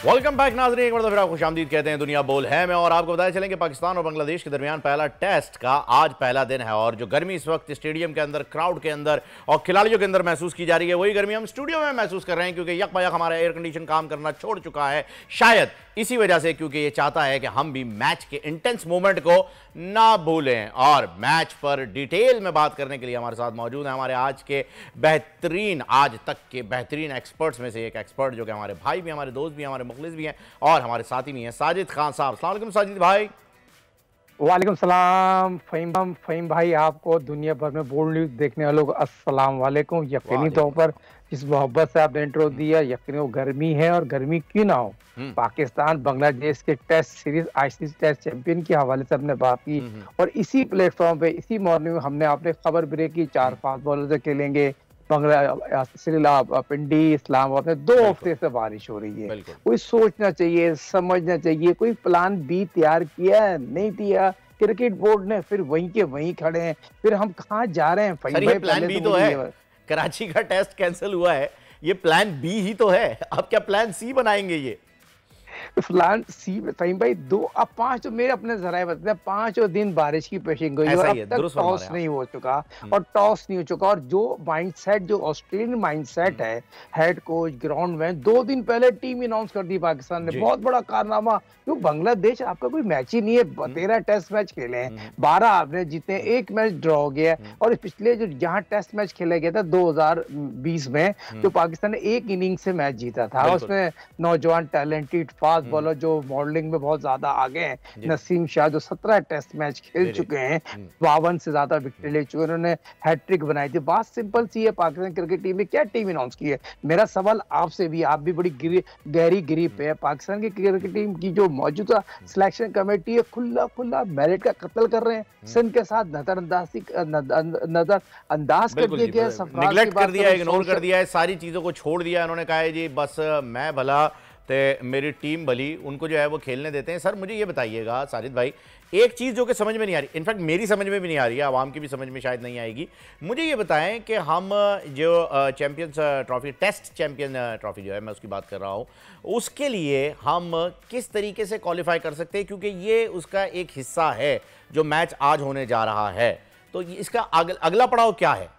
वेलकम बैक नाज़रीन, एक बार फिर आपको खुशामदीद कहते हैं, दुनिया बोल है मैं। और आपको बताया चलें कि पाकिस्तान और बांग्लादेश के दरमियान पहला टेस्ट का आज पहला दिन है, और जो गर्मी इस वक्त स्टेडियम के अंदर, क्राउड के अंदर और खिलाड़ियों के अंदर महसूस की जा रही है, वही गर्मी हम स्टूडियो में महसूस कर रहे हैं, क्योंकि यक बयक हमारा एयर कंडीशन काम करना छोड़ चुका है। शायद इसी वजह से, क्योंकि ये चाहता है कि हम भी मैच के इंटेंस मोमेंट को ना भूलें। और मैच पर डिटेल में बात करने के लिए हमारे साथ मौजूद हैं हमारे आज के बेहतरीन, आज तक के बेहतरीन एक्सपर्ट्स में से एक एक्सपर्ट, जो कि हमारे भाई भी, हमारे दोस्त भी, हमारे मुखलिस भी हैं और हमारे साथी भी हैं, साजिद खान साहब। अस्सलाम वालेकुम साजिद भाई। वालेकुम सलाम फ़हीम भाई, आपको दुनिया भर में बोल्ड न्यूज़ देखने वालों को अस्सलाम वालेकुम। यकीनी तौर पर जिस मोहब्बत से आपने इंट्रो दिया, यकीनी वो गर्मी है, और गर्मी क्यों ना हो। पाकिस्तान बांग्लादेश के test series ICC test champion के हवाले से हमने बात की, और इसी प्लेटफॉर्म पे इसी मॉर्निंग में हमने आपने खबर ब्रेक की 4 फास्ट बॉलर से खेलेंगे श्रीलंका, पिंडी, इस्लामाबाद में 2 हफ्ते से बारिश हो रही है। कोई सोचना चाहिए, समझना चाहिए, कोई प्लान बी तैयार किया है? नहीं किया। क्रिकेट बोर्ड ने फिर वहीं के वहीं खड़े हैं। फिर हम कहाँ जा रहे हैं? प्लान बी तो है, कराची का टेस्ट कैंसिल हुआ है, ये प्लान बी ही तो है। अब क्या प्लान सी बनाएंगे? ये प्लान सी फ़हीम भाई 2 अब 5 तो मेरे अपने जराए बताते हैं, 5 दिन बारिश की पेशिंग गई और अब तक टॉस नहीं हो चुका, और टॉस नहीं हो चुका। और जो माइंडसेट, जो ऑस्ट्रेलियन माइंडसेट है, हेड कोच, ग्राउंड में 2 दिन पहले टीम अनाउंस कर दी पाकिस्तान ने। बहुत बड़ा कारनामा, क्यों बांग्लादेश आपका कोई मैच ही नहीं है। 13 टेस्ट मैच खेले हैं, 12 आपने जीते, 1 मैच ड्रॉ हो गया। और पिछले जो यहाँ टेस्ट मैच खेला गया था 2020 में, जो पाकिस्तान ने 1 इनिंग से मैच जीता था, उसमें नौजवान टैलेंटेड फास्ट बॉलर जो मॉडलिंग में बहुत ज्यादा आगे हैं, नसीम शाह जो 17 टेस्ट मैच खेल चुके हैं, 52 से ज्यादा विकेट ले चुके हैं, उन्होंने हैट्रिक बनाई थी। बात सिंपल सी है, पाकिस्तान क्रिकेट टीम में क्या टीम अनाउंस की है। मेरा सवाल आपसे भी, आप भी बड़ी गहरी गिरी पे है, पाकिस्तान की क्रिकेट टीम की जो मौजूदा सिलेक्शन कमेटी है खुला मेरिट का कत्ल कर रहे हैं, सिंध के साथ नजरअंदाज कर दिया गया, निगलेक्ट कर दिया, इग्नोर कर दिया है, सारी चीजों को छोड़ दिया। उन्होंने कहा है जी बस मैं भला ते मेरी टीम भली, उनको जो है वो खेलने देते हैं। सर मुझे ये बताइएगा साजिद भाई, एक चीज़ जो कि समझ में नहीं आ रही, इनफैक्ट मेरी समझ में भी नहीं आ रही है, आवाम की भी समझ में शायद नहीं आएगी, मुझे ये बताएं कि हम जो champions trophy, test champion trophy जो है मैं उसकी बात कर रहा हूँ, उसके लिए हम किस तरीके से क्वालिफाई कर सकते हैं, क्योंकि ये उसका एक हिस्सा है जो मैच आज होने जा रहा है। तो इसका अगला पड़ाव क्या है?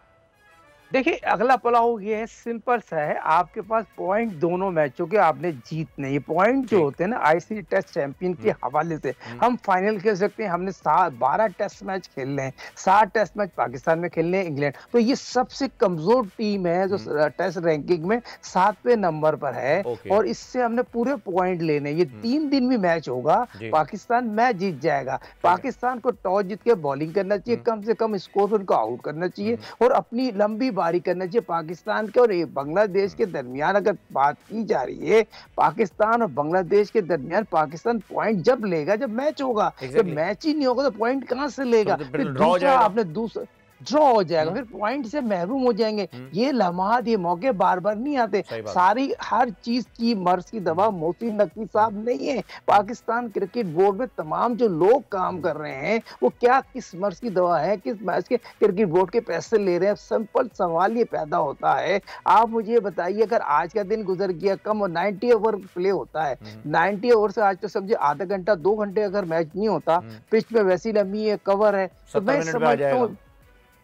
देखिए अगला पड़ाव ये है, सिंपल सा है, आपके पास पॉइंट दोनों मैचों के आपने जीतने, ये पॉइंट जो होते हैं ना आईसीसी टेस्ट चैंपियन के हवाले से हम फाइनल खेल सकते हैं। हमने 12 टेस्ट मैच खेलने हैं, 7 टेस्ट मैच पाकिस्तान में खेलने हैं इंग्लैंड, तो ये सबसे कमजोर टीम है जो टेस्ट रैंकिंग में 7वें नंबर पर है, और इससे हमने पूरे पॉइंट लेने। ये 3 दिन में मैच होगा, पाकिस्तान मैच जीत जाएगा। पाकिस्तान को टॉस जीत के बॉलिंग करना चाहिए, कम से कम स्कोर उनको आउट करना चाहिए और अपनी लंबी बारी करना चाहिए। पाकिस्तान के और बांग्लादेश के दरमियान अगर बात की जा रही है, पाकिस्तान और बांग्लादेश के दरमियान पाकिस्तान पॉइंट जब लेगा जब मैच होगा, जब मैच ही नहीं होगा तो पॉइंट कहां से लेगा? फिर दूसरा आपने दूसरा ड्रॉ हो जाएगा, फिर पॉइंट से महरूम हो जाएंगे। ये लम्हात, ये मौके बार बार नहीं आते। सारी हर चीज की मर्ज की दवा मोहसिन नकवी साहब नहीं है। पाकिस्तान क्रिकेट बोर्ड में तमाम जो लोग काम कर रहे हैं वो क्या किस मर्ज की दवा है, किस मैच के क्रिकेट बोर्ड के पैसे ले रहे हैं? सिंपल सवाल ये पैदा होता है, आप मुझे बताइए अगर आज का दिन गुजर गया, कम 90 ओवर प्ले होता है, 90 ओवर से आज तो समझे आधा घंटा 2 घंटे अगर मैच नहीं होता, पिच में वैसी लंबी है, कवर है, तो मैं समझता हूँ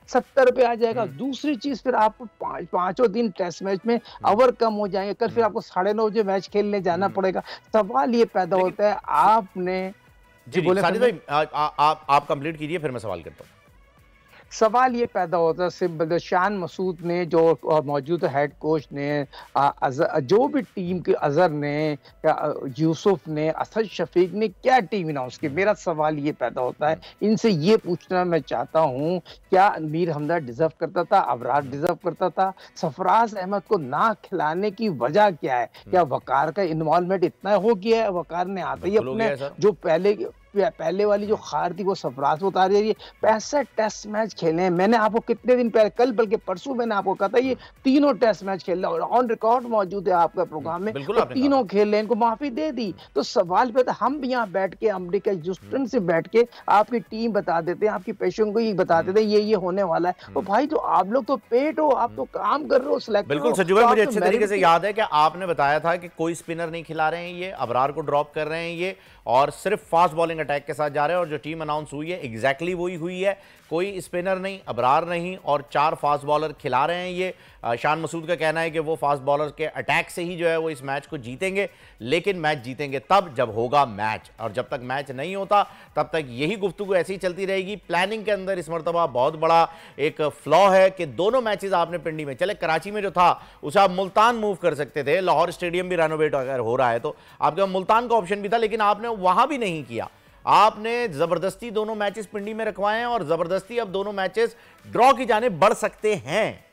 70 पे आ जाएगा। दूसरी चीज फिर आपको पांचों दिन टेस्ट मैच में ओवर कम हो जाएंगे, कल फिर आपको 9:30 बजे मैच खेलने जाना पड़ेगा। सवाल ये पैदा होता है, आपने जी बोले साजिद भाई, आप कंप्लीट कीजिए फिर मैं सवाल करता हूँ। सवाल ये पैदा होता है सिंपल, शान मसूद ने जो मौजूदा हेड कोच ने, जो भी टीम के अजहर ने, यूसुफ ने, असद शफीक ने क्या टीम अनाउंस की, मेरा सवाल ये पैदा होता है, इनसे ये पूछना मैं चाहता हूँ, क्या मीर हमदा डिजर्व करता था, अबरार डिजर्व करता था? सरफराज अहमद को ना खिलाने की वजह क्या है? क्या वकार का इन्वॉल्वमेंट इतना हो गया है? वकार ने आते ही अपने जो पहले वाली जो खार थी वो सरफराज को उतार रही है। 65 टेस्ट मैच खेले हैं, मैंने आपको कितने दिन पहले, कल बल्कि परसों मैंने आपको कहा था ये तीनों टेस्ट मैच खेल रहे, ऑन रिकॉर्ड मौजूद है आपका प्रोग्राम में, तो तीनों खेल रहे, इनको माफी दे दी। तो सवाल पे था, हम यहाँ बैठ के अमेरिका ह्यूस्टन से बैठ के आपकी टीम बता देते हैं, आपकी पेशेंट को ये बता देते हैं ये होने वाला है, तो भाई तो आप लोग तो पेट हो, आप तो काम कर रहे हो, सिलेक्ट। बिल्कुल सज्जू भाई, मुझे अच्छे तरीके से याद है कि आपने बताया था कि कोई स्पिनर नहीं खिला रहे हैं, ये अबरार को ड्रॉप कर रहे हैं ये, और सिर्फ फास्ट बॉलिंग अटैक के साथ जा रहे हैं, और जो टीम अनाउंस हुई है एग्जैक्टली वही हुई है, कोई स्पिनर नहीं, अबरार नहीं, और 4 फास्ट बॉलर खिला रहे हैं ये। शान मसूद का कहना है कि वो फास्ट बॉलर के अटैक से ही जो है वो इस मैच को जीतेंगे, लेकिन मैच जीतेंगे तब जब होगा मैच, और जब तक मैच नहीं होता तब तक यही गुफ्तगू ऐसी ही चलती रहेगी। प्लानिंग के अंदर इस मरतबा बहुत बड़ा एक फ्लॉ है कि दोनों मैचेस आपने पिंडी में, चले कराची में जो था उसे आप मुल्तान मूव कर सकते थे, लाहौर स्टेडियम भी रेनोवेट अगर हो रहा है तो आपके मुल्तान का ऑप्शन भी था, लेकिन आपने वहां भी नहीं किया। आपने जबरदस्ती दोनों मैचेस पिंडी में रखवाए हैं, और जबरदस्ती अब दोनों मैचेस ड्रॉ की जाने बढ़ सकते हैं।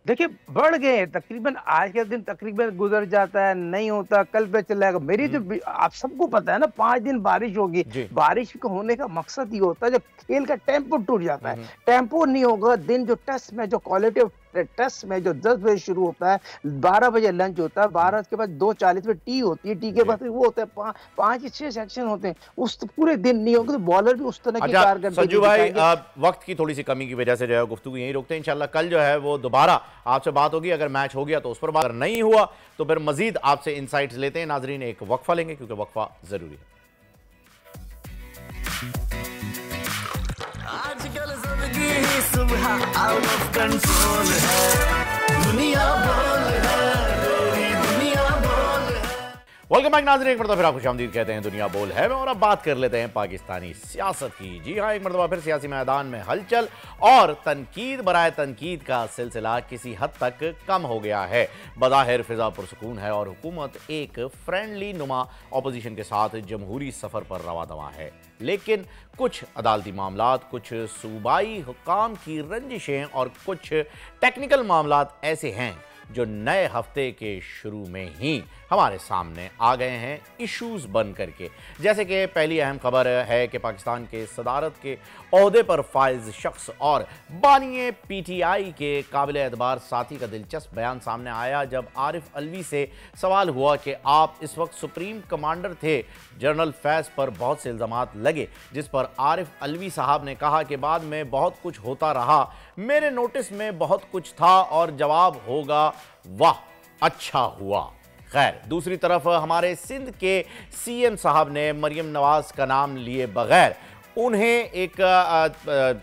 देखिए बढ़ गए, तकरीबन आज का दिन तकरीबन गुजर जाता है, नहीं होता, कल पे चला जाएगा। मेरी जो आप सबको पता है ना, 5 दिन बारिश होगी, बारिश को होने का मकसद ये होता है जब खेल का टेम्पो टूट जाता है। टेम्पो नहीं होगा, दिन जो टेस्ट में जो क्वालिटी टेस्ट में जो 10 बजे शुरू होता है, 12 बजे लंच होता है, 12 के बाद 2:40 में टी होती है, टी के बाद वो होता है 5 या 6 सेक्शन होते हैं, उस पूरे दिन नहीं होगा, तो बॉलर भी उस तरह की कारकर्दगी। सज्जू भाई, वक्त की थोड़ी सी कमी की वजह से जो है गुफ्तगू यहीं रोकते हैं, इंशाल्लाह कल जो है वो दोबारा आपसे बात होगी, अगर मैच हो गया तो उस पर बात, अगर नहीं हुआ तो फिर मजीद आपसे इंसाइट्स लेते हैं। नाजरीन एक वक्फा लेंगे क्योंकि वक्फा जरूरी है। आजकल जिंदगी ही सुबह आउट ऑफ कंट्रोल है, दुनिया बोल है, दुनिया बोल है। वेलकम बैक नाज़रीन, एक मरतबा फिर आपको खुशामदीद कहते हैं दुनिया बोल है में। और अब बात कर लेते हैं पाकिस्तानी सियासत की। जी हाँ, एक मरतबा फिर सियासी मैदान में हलचल और तनकीद बराए तनकीद का सिलसिला किसी हद तक कम हो गया है। बज़ाहिर फिजा पुरसुकून है और हुकूमत एक फ्रेंडली नुमा अपोजिशन के साथ जमहूरी सफ़र पर रवा दवा है, लेकिन कुछ अदालती मामलात, कुछ सूबाई हुकाम की रंजिशें और कुछ टेक्निकल मामलात ऐसे हैं जो नए हफ्ते के शुरू में ही हमारे सामने आ गए हैं इश्यूज बन करके। जैसे कि पहली अहम खबर है कि पाकिस्तान के सदारत के ओहदे पर फाइज शख्स और बानी पीटीआई के काबिल एतबार साथी का दिलचस्प बयान सामने आया जब आरिफ अलवी से सवाल हुआ कि आप इस वक्त सुप्रीम कमांडर थे, जनरल फैज़ पर बहुत से इल्ज़ामात लगे, जिस पर आरिफ अलवी साहब ने कहा कि बाद में बहुत कुछ होता रहा, मेरे नोटिस में बहुत कुछ था और जवाब होगा वाह अच्छा हुआ। खैर, दूसरी तरफ हमारे सिंध के सीएम साहब ने मरियम नवाज का नाम लिए बगैर उन्हें एक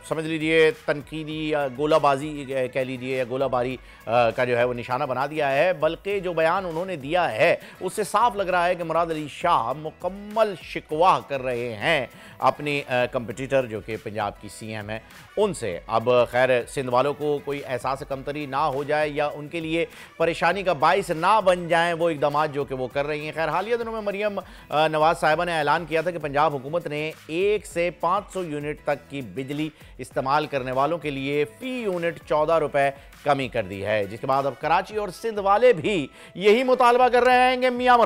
समझ लीजिए तनकीदी गोलाबाजी कह लीजिए या गोलाबारी का जो है वो निशाना बना दिया है। बल्कि जो बयान उन्होंने दिया है उससे साफ लग रहा है कि मुराद अली शाह मुकम्मल शिकवा कर रहे हैं अपनी कंपटीटर जो कि पंजाब की सीएम है उनसे। अब खैर सिंध वालों को कोई एहसास कमतरी ना हो जाए या उनके लिए परेशानी का बाइस ना बन जाएं वो इक़दाम जो कि वो कर रही हैं। खैर, हालिया दिनों में मरियम नवाज साहिबा ने ऐलान किया था कि पंजाब हुकूमत ने 1 से 500 यूनिट तक की बिजली इस्तेमाल करने वालों के लिए फ़ी यूनिट 14 रुपए कमी कर दी है, जिसके बाद अब कराची और सिंध वाले भी यही मुतालबा कर रहे हैं कि मियाँ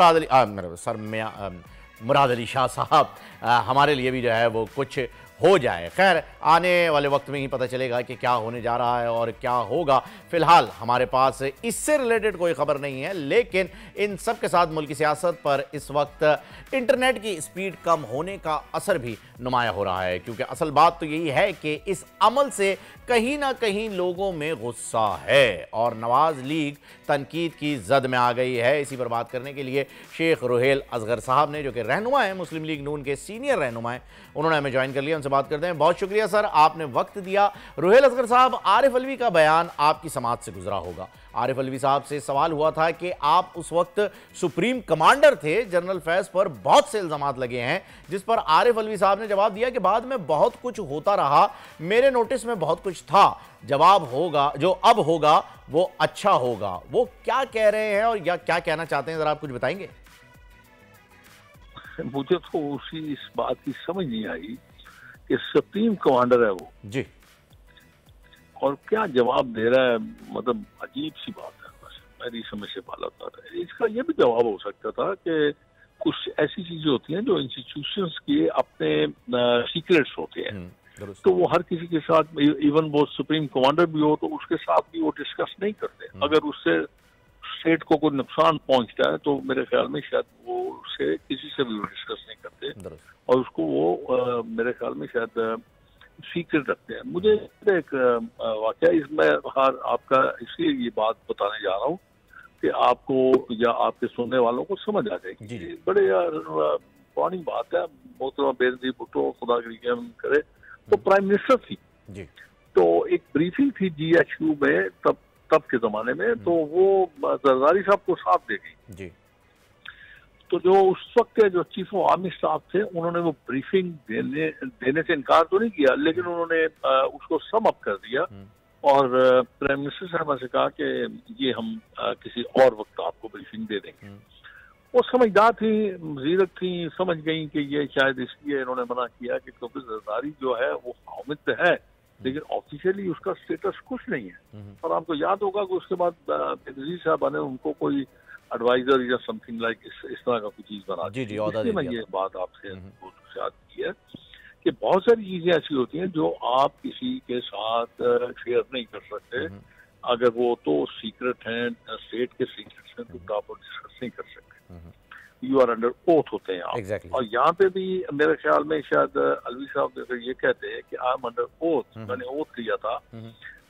मुराद अली शाह साहब हमारे लिए भी जो है वो कुछ हो जाए। खैर, आने वाले वक्त में ही पता चलेगा कि क्या होने जा रहा है और क्या होगा। फिलहाल हमारे पास इससे रिलेटेड कोई खबर नहीं है, लेकिन इन सब के साथ मुल्की सियासत पर इस वक्त इंटरनेट की स्पीड कम होने का असर भी नुमाया हो रहा है, क्योंकि असल बात तो यही है कि इस अमल से कहीं ना कहीं लोगों में गुस्सा है और नवाज लीग तनकीद की जद में आ गई है। इसी पर बात करने के लिए शेख रुहेल असगर साहब ने, जो कि रहनुमा है मुस्लिम लीग नून के सीनियर रहनुमा हैं, उन्होंने हमें ज्वाइन कर लिया। उनसे बात करते हैं। बहुत शुक्रिया सर, आपने वक्त दिया। रुहेल असगर साहब, आरिफ अलवी का बयान आपकी समाज से गुजरा होगा। आरिफ अलवी साहब से सवाल हुआ था कि आप उस वक्त सुप्रीम कमांडर थे, जनरल फैज़ पर बहुत से इल्ज़ामात लगे हैं, जिस पर आरिफ अलवी साहब ने जवाब दिया कि बाद में बहुत कुछ होता रहा, मेरे नोटिस में बहुत कुछ था, जवाब होगा जो अब होगा वो अच्छा होगा। वो क्या कह रहे हैं और या क्या कहना चाहते हैं, जरा आप कुछ बताएंगे? मुझे तो उसी इस बात की समझ नहीं आई कि सुप्रीम कमांडर है वो जी, और क्या जवाब दे रहा है। मतलब अजीब सी बात है, बस मेरी समझ से बाला था। इसका ये भी जवाब हो सकता था कि कुछ ऐसी चीजें होती हैं जो इंस्टीट्यूशंस के अपने सीक्रेट्स होते हैं, तो वो हर किसी के साथ, इवन वो सुप्रीम कमांडर भी हो तो उसके साथ भी वो डिस्कस नहीं करते। अगर उससे स्टेट को कोई नुकसान पहुंचता है तो मेरे ख्याल में शायद वो उससे किसी से भी डिस्कस नहीं करते और उसको वो मेरे ख्याल में शायद सीक्रेट रखते हैं। मुझे एक वाकया इसमें आपका इसलिए ये बात बताने जा रहा हूँ कि आपको या आपके सुनने वालों को समझ आ जाएगी। बड़े यार पुरानी बात है, मोहतरमा बेनजीर भुट्टो खुदा की रहम करे तो प्राइम मिनिस्टर थी जी। तो एक ब्रीफिंग थी GHQ में तब के जमाने में, तो वो जरदारी साहब को साथ दे गई जी। तो जो उस वक्त के जो चीफ ऑफ आर्मी स्टाफ थे उन्होंने वो ब्रीफिंग देने से इनकार तो नहीं किया, लेकिन उन्होंने उसको सम अप कर दिया और प्राइम मिनिस्टर साहब से कहा कि ये हम किसी और वक्त आपको ब्रीफिंग दे देंगे। वो समझदार थी, जीरक थी, समझ गई कि ये शायद इसलिए इन्होंने मना किया कि क्योंकि जरदारी जो है वो हामिद है लेकिन ऑफिशियली उसका स्टेटस कुछ नहीं है। और आपको याद होगा कि उसके बाद बेनजीर साहब ने उनको कोई एडवाइजर या समथिंग लाइक इस तरह का कोई चीज बना दी। इसलिए मैं ये बात आपसे याद की है कि बहुत सारी चीजें ऐसी होती हैं जो आप किसी के साथ शेयर नहीं कर सकते। अगर वो तो सीक्रेट हैं, स्टेट के सीक्रेट हैं, तो आप डिस्कस नहीं कर सकते। यू आर अंडर ओथ होते हैं आप। exactly. और यहाँ पे भी मेरे ख्याल में शायद अलवी साहब ये कहते हैं कि आई एम अंडर ओथ, मैंने ओथ लिया था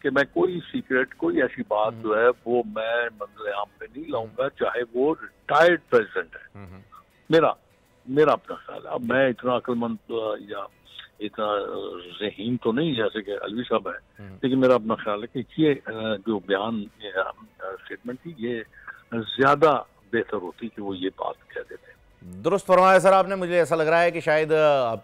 कि मैं कोई सीक्रेट, कोई ऐसी बात जो है वो मैं मंजर आम पे नहीं लाऊंगा, चाहे वो रिटायर्ड प्रेसिडेंट है। मेरा अपना ख्याल है। अब मैं इतना अक्लमंद या इतना ज़हीन तो नहीं जैसे कि अलवी साहब है, लेकिन मेरा अपना ख्याल है कि ये जो बयान स्टेटमेंट थी ये ज्यादा बेहतर होती कि वो ये बात कह देते। दुरुस्त फरमाया सर आपने। मुझे ऐसा लग रहा है कि शायद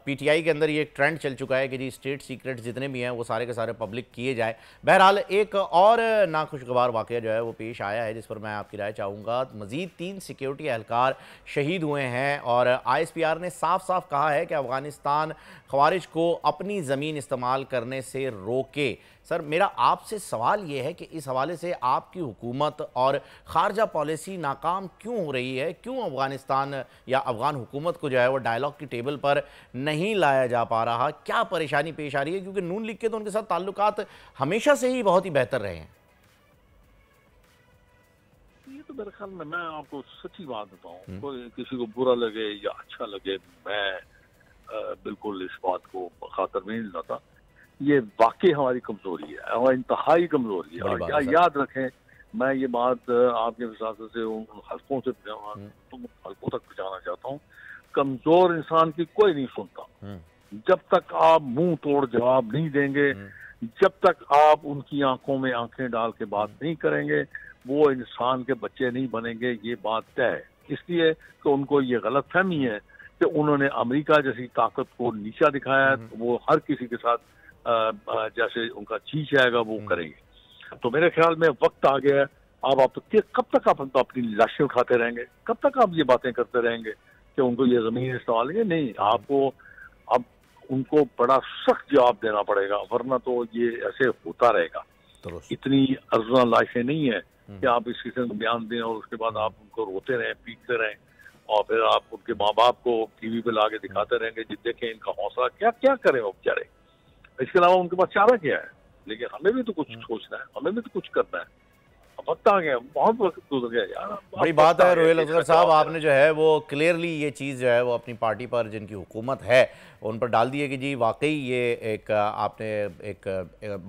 पीटीआई के अंदर ये एक ट्रेंड चल चुका है कि जी स्टेट सीक्रेट जितने भी हैं वो सारे के सारे पब्लिक किए जाए। बहरहाल एक और नाखुशगवार वाक़या जो है वो पेश आया है जिस पर मैं आपकी राय चाहूँगा। मज़ीद 3 सिक्योरिटी एहलकार शहीद हुए हैं और ISPR ने साफ साफ कहा है कि अफ़गानिस्तान ख़वारिज को अपनी ज़मीन इस्तेमाल करने से रोके। सर मेरा आपसे सवाल ये है कि इस हवाले से आपकी हुकूमत और ख़ारजा पॉलिसी नाकाम क्यों हो रही है? क्यों अफ़गानिस्तान या अफ़गान हुकूमत को जो है वो डायलॉग की टेबल पर नहीं लाया जा पा रहा? क्या परेशानी पेश आ रही है? क्योंकि नून लीग के तो उनके साथ ताल्लुकात हमेशा से ही बहुत ही बेहतर रहे हैं। ये तो मेरे ख्याल में, मैं आपको सच्ची बात बताऊं, कोई किसी को बुरा लगे या अच्छा लगे, मैं बिल्कुल इस बात को खातर में नहीं लाता। ये वाकई हमारी कमजोरी है और इंतहाई कमजोरी है। और क्या याद रखें, मैं ये बात आपके विश्वास से उन हल्कों से तुम हल्कों तक पहुंचाना चाहता हूँ, कमजोर इंसान की कोई नहीं सुनता। जब तक आप मुंह तोड़ जवाब नहीं देंगे, जब तक आप उनकी आंखों में आंखें डाल के बात नहीं करेंगे, वो इंसान के बच्चे नहीं बनेंगे, ये बात तय है। इसलिए तो उनको ये गलत फहमी है कि उन्होंने अमेरिका जैसी ताकत को नीचा दिखाया है, तो वो हर किसी के साथ जैसे उनका जी जाएगा वो करेंगे। तो मेरे ख्याल में वक्त आ गया है। आप कब तक आप अपनी लाशें उठाते रहेंगे? कब तक आप ये बातें करते रहेंगे कि उनको ये जमीन इस्तेमाल है? नहीं, आपको अब उनको बड़ा सख्त जवाब देना पड़ेगा, वरना तो ये ऐसे होता रहेगा। इतनी अर्जुना लाशें नहीं है कि आप इस किस्म का बयान दें और उसके बाद आप उनको रोते रहें, पीटते रहें और फिर आप उनके माँ बाप को टीवी पे ला के दिखाते रहेंगे जी देखें इनका हौसला। क्या क्या करें वो बेचारे? इसके अलावा उनके पास चारा क्या है? लेकिन हमें भी तो कुछ सोचना है, हमें भी तो कुछ करना है। वक्त आ गया, बहुत वक्त गुजर गया यार। बड़ी बात है रोहेल असगर साहब, आपने जो है वो क्लियरली ये चीज़ जो है वो अपनी पार्टी पर जिनकी हुकूमत है उन पर डाल दी है कि जी वाकई ये एक आपने एक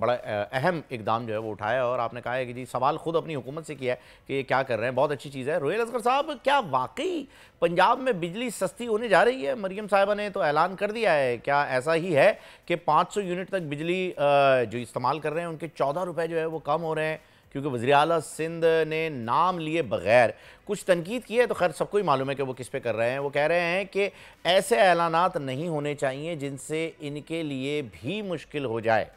बड़ा अहम इकदाम जो है वो उठाया और आपने कहा है कि जी सवाल खुद अपनी हुकूमत से किया है कि ये क्या कर रहे हैं। बहुत अच्छी चीज़ है। रोहेल असगर साहब, क्या वाकई पंजाब में बिजली सस्ती होने जा रही है? मरियम साहिबा ने तो ऐलान कर दिया है। क्या ऐसा ही है कि 500 यूनिट तक बिजली जो इस्तेमाल कर रहे हैं उनके 14 रुपये जो है वो कम हो रहे हैं? क्योंकि वज़ीर आला सिंध ने नाम लिए बगैर कुछ तनकीद की है, तो खैर सबको ही मालूम है कि वो किस पे कर रहे हैं। वो कह रहे हैं कि ऐसे ऐलानात नहीं होने चाहिए जिनसे इनके लिए भी मुश्किल हो जाए।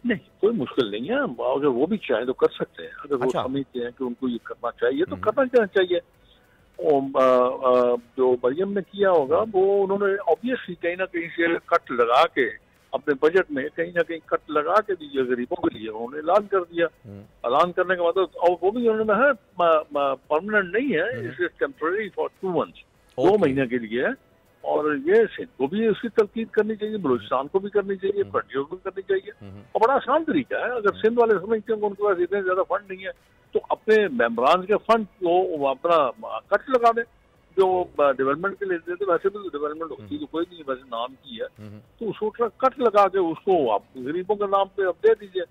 नहीं, कोई मुश्किल नहीं है। अगर वो भी चाहे तो कर सकते हैं। अगर वो समझते हैं कि उनको ये करना चाहिए तो करना चाहिए। जो मरियम ने किया होगा वो उन्होंने ऑब्वियसली कहीं ना कहीं से कट लगा के अपने बजट में कहीं ना कहीं कट लगा के दीजिए गरीबों के लिए, उन्होंने ऐलान कर दिया। ऐलान करने का मतलब, और वो भी उन्होंने है परमानेंट नहीं है, इसे टेम्पररी फॉर 2 मंथ्स, 2 महीने के लिए है। और ये सिंध को भी उसकी तलकीद करनी चाहिए, बलूचिस्तान को भी करनी चाहिए, फ्रंटियर को भी करनी चाहिए। और बड़ा आसान तरीका है। अगर सिंध वाले समझते हैं उनके पास इतने ज्यादा फंड नहीं है तो अपने मेम्बरान के फंड को अपना कट लगा दें जो डेवलपमेंट के लिए देते। वैसे भी डेवलपमेंट होती तो कोई नहीं, वैसे नाम की है तो उसको कट लगा के उसको आप गरीबों के नाम पे अब दे दीजिए।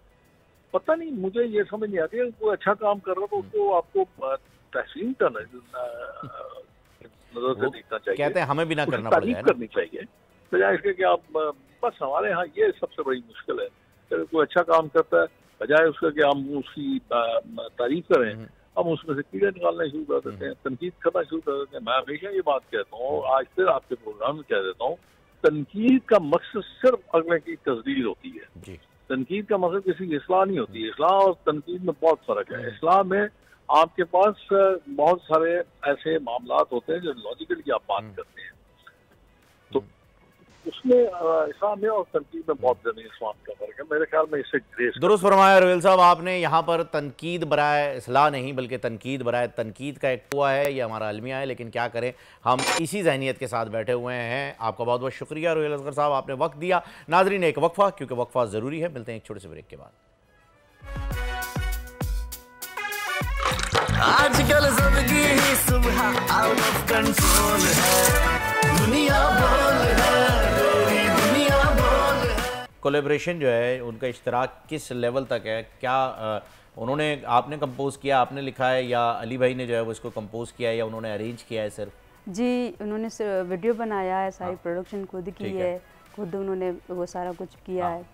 पता नहीं, मुझे ये समझ नहीं आती है। कोई अच्छा काम कर रहा तो उसको आपको तहसीन करना नजर से देखना चाहिए। कहते हैं हमें भी ना करना पड़े, करनी चाहिए बजाय इसके कि आप बस हमारे यहाँ ये सबसे बड़ी मुश्किल है। कोई अच्छा काम करता है बजाय उसका कि हम उसकी तारीफ करें, हम उसमें से कीड़े निकालना शुरू कर देते हैं, तनकीद करना शुरू कर देते हैं। मैं हमेशा ये बात कहता हूँ, आज फिर आपके प्रोग्राम में कह देता हूँ, तनकीद का मकसद सिर्फ अगले की तस्दीर होती है। तनकीद का मकसद किसी की इस्लाह नहीं होती है। इस्लाह और तनकीद में बहुत फर्क है। इस्लाह में आपके पास बहुत सारे ऐसे मामलात होते हैं जो लॉजिकली आप बात करते हैं, तो उसमें इस्लाम में और तनकीद में बहुत ज़मीन इस्लाम का फर्क है। मेरे ख्याल में इससे ग्रेस दुरुस्त फरमाया रोहेल साहब आपने। यहाँ पर तनकीद बराए इस्लाह नहीं बल्कि तनकीद बराए तनकीद का एक हुआ है, ये हमारा अलमिया है। लेकिन क्या करें, हम इसी जहनीत के साथ बैठे हुए हैं। आपका बहुत बहुत शुक्रिया रोहेल असगर साहब, आपने वक्त दिया। नाजरीन एक वक्फा, क्योंकि वक्फा ज़रूरी है। मिलते हैं एक छोटे से ब्रेक के बाद। आजकल जिंदगी ही सुबह आउट ऑफ कंट्रोल है, दुनिया बोल है, दुनिया बोल है। कोलैबोरेशन जो है उनका इश्तराक किस लेवल तक है? क्या उन्होंने आपने कंपोज किया, आपने लिखा है, या अली भाई ने जो है वो इसको कंपोज किया है या उन्होंने अरेंज किया है? सिर्फ जी उन्होंने वीडियो बनाया है, सारी प्रोडक्शन खुद की है, खुद उन्होंने वो सारा कुछ किया है।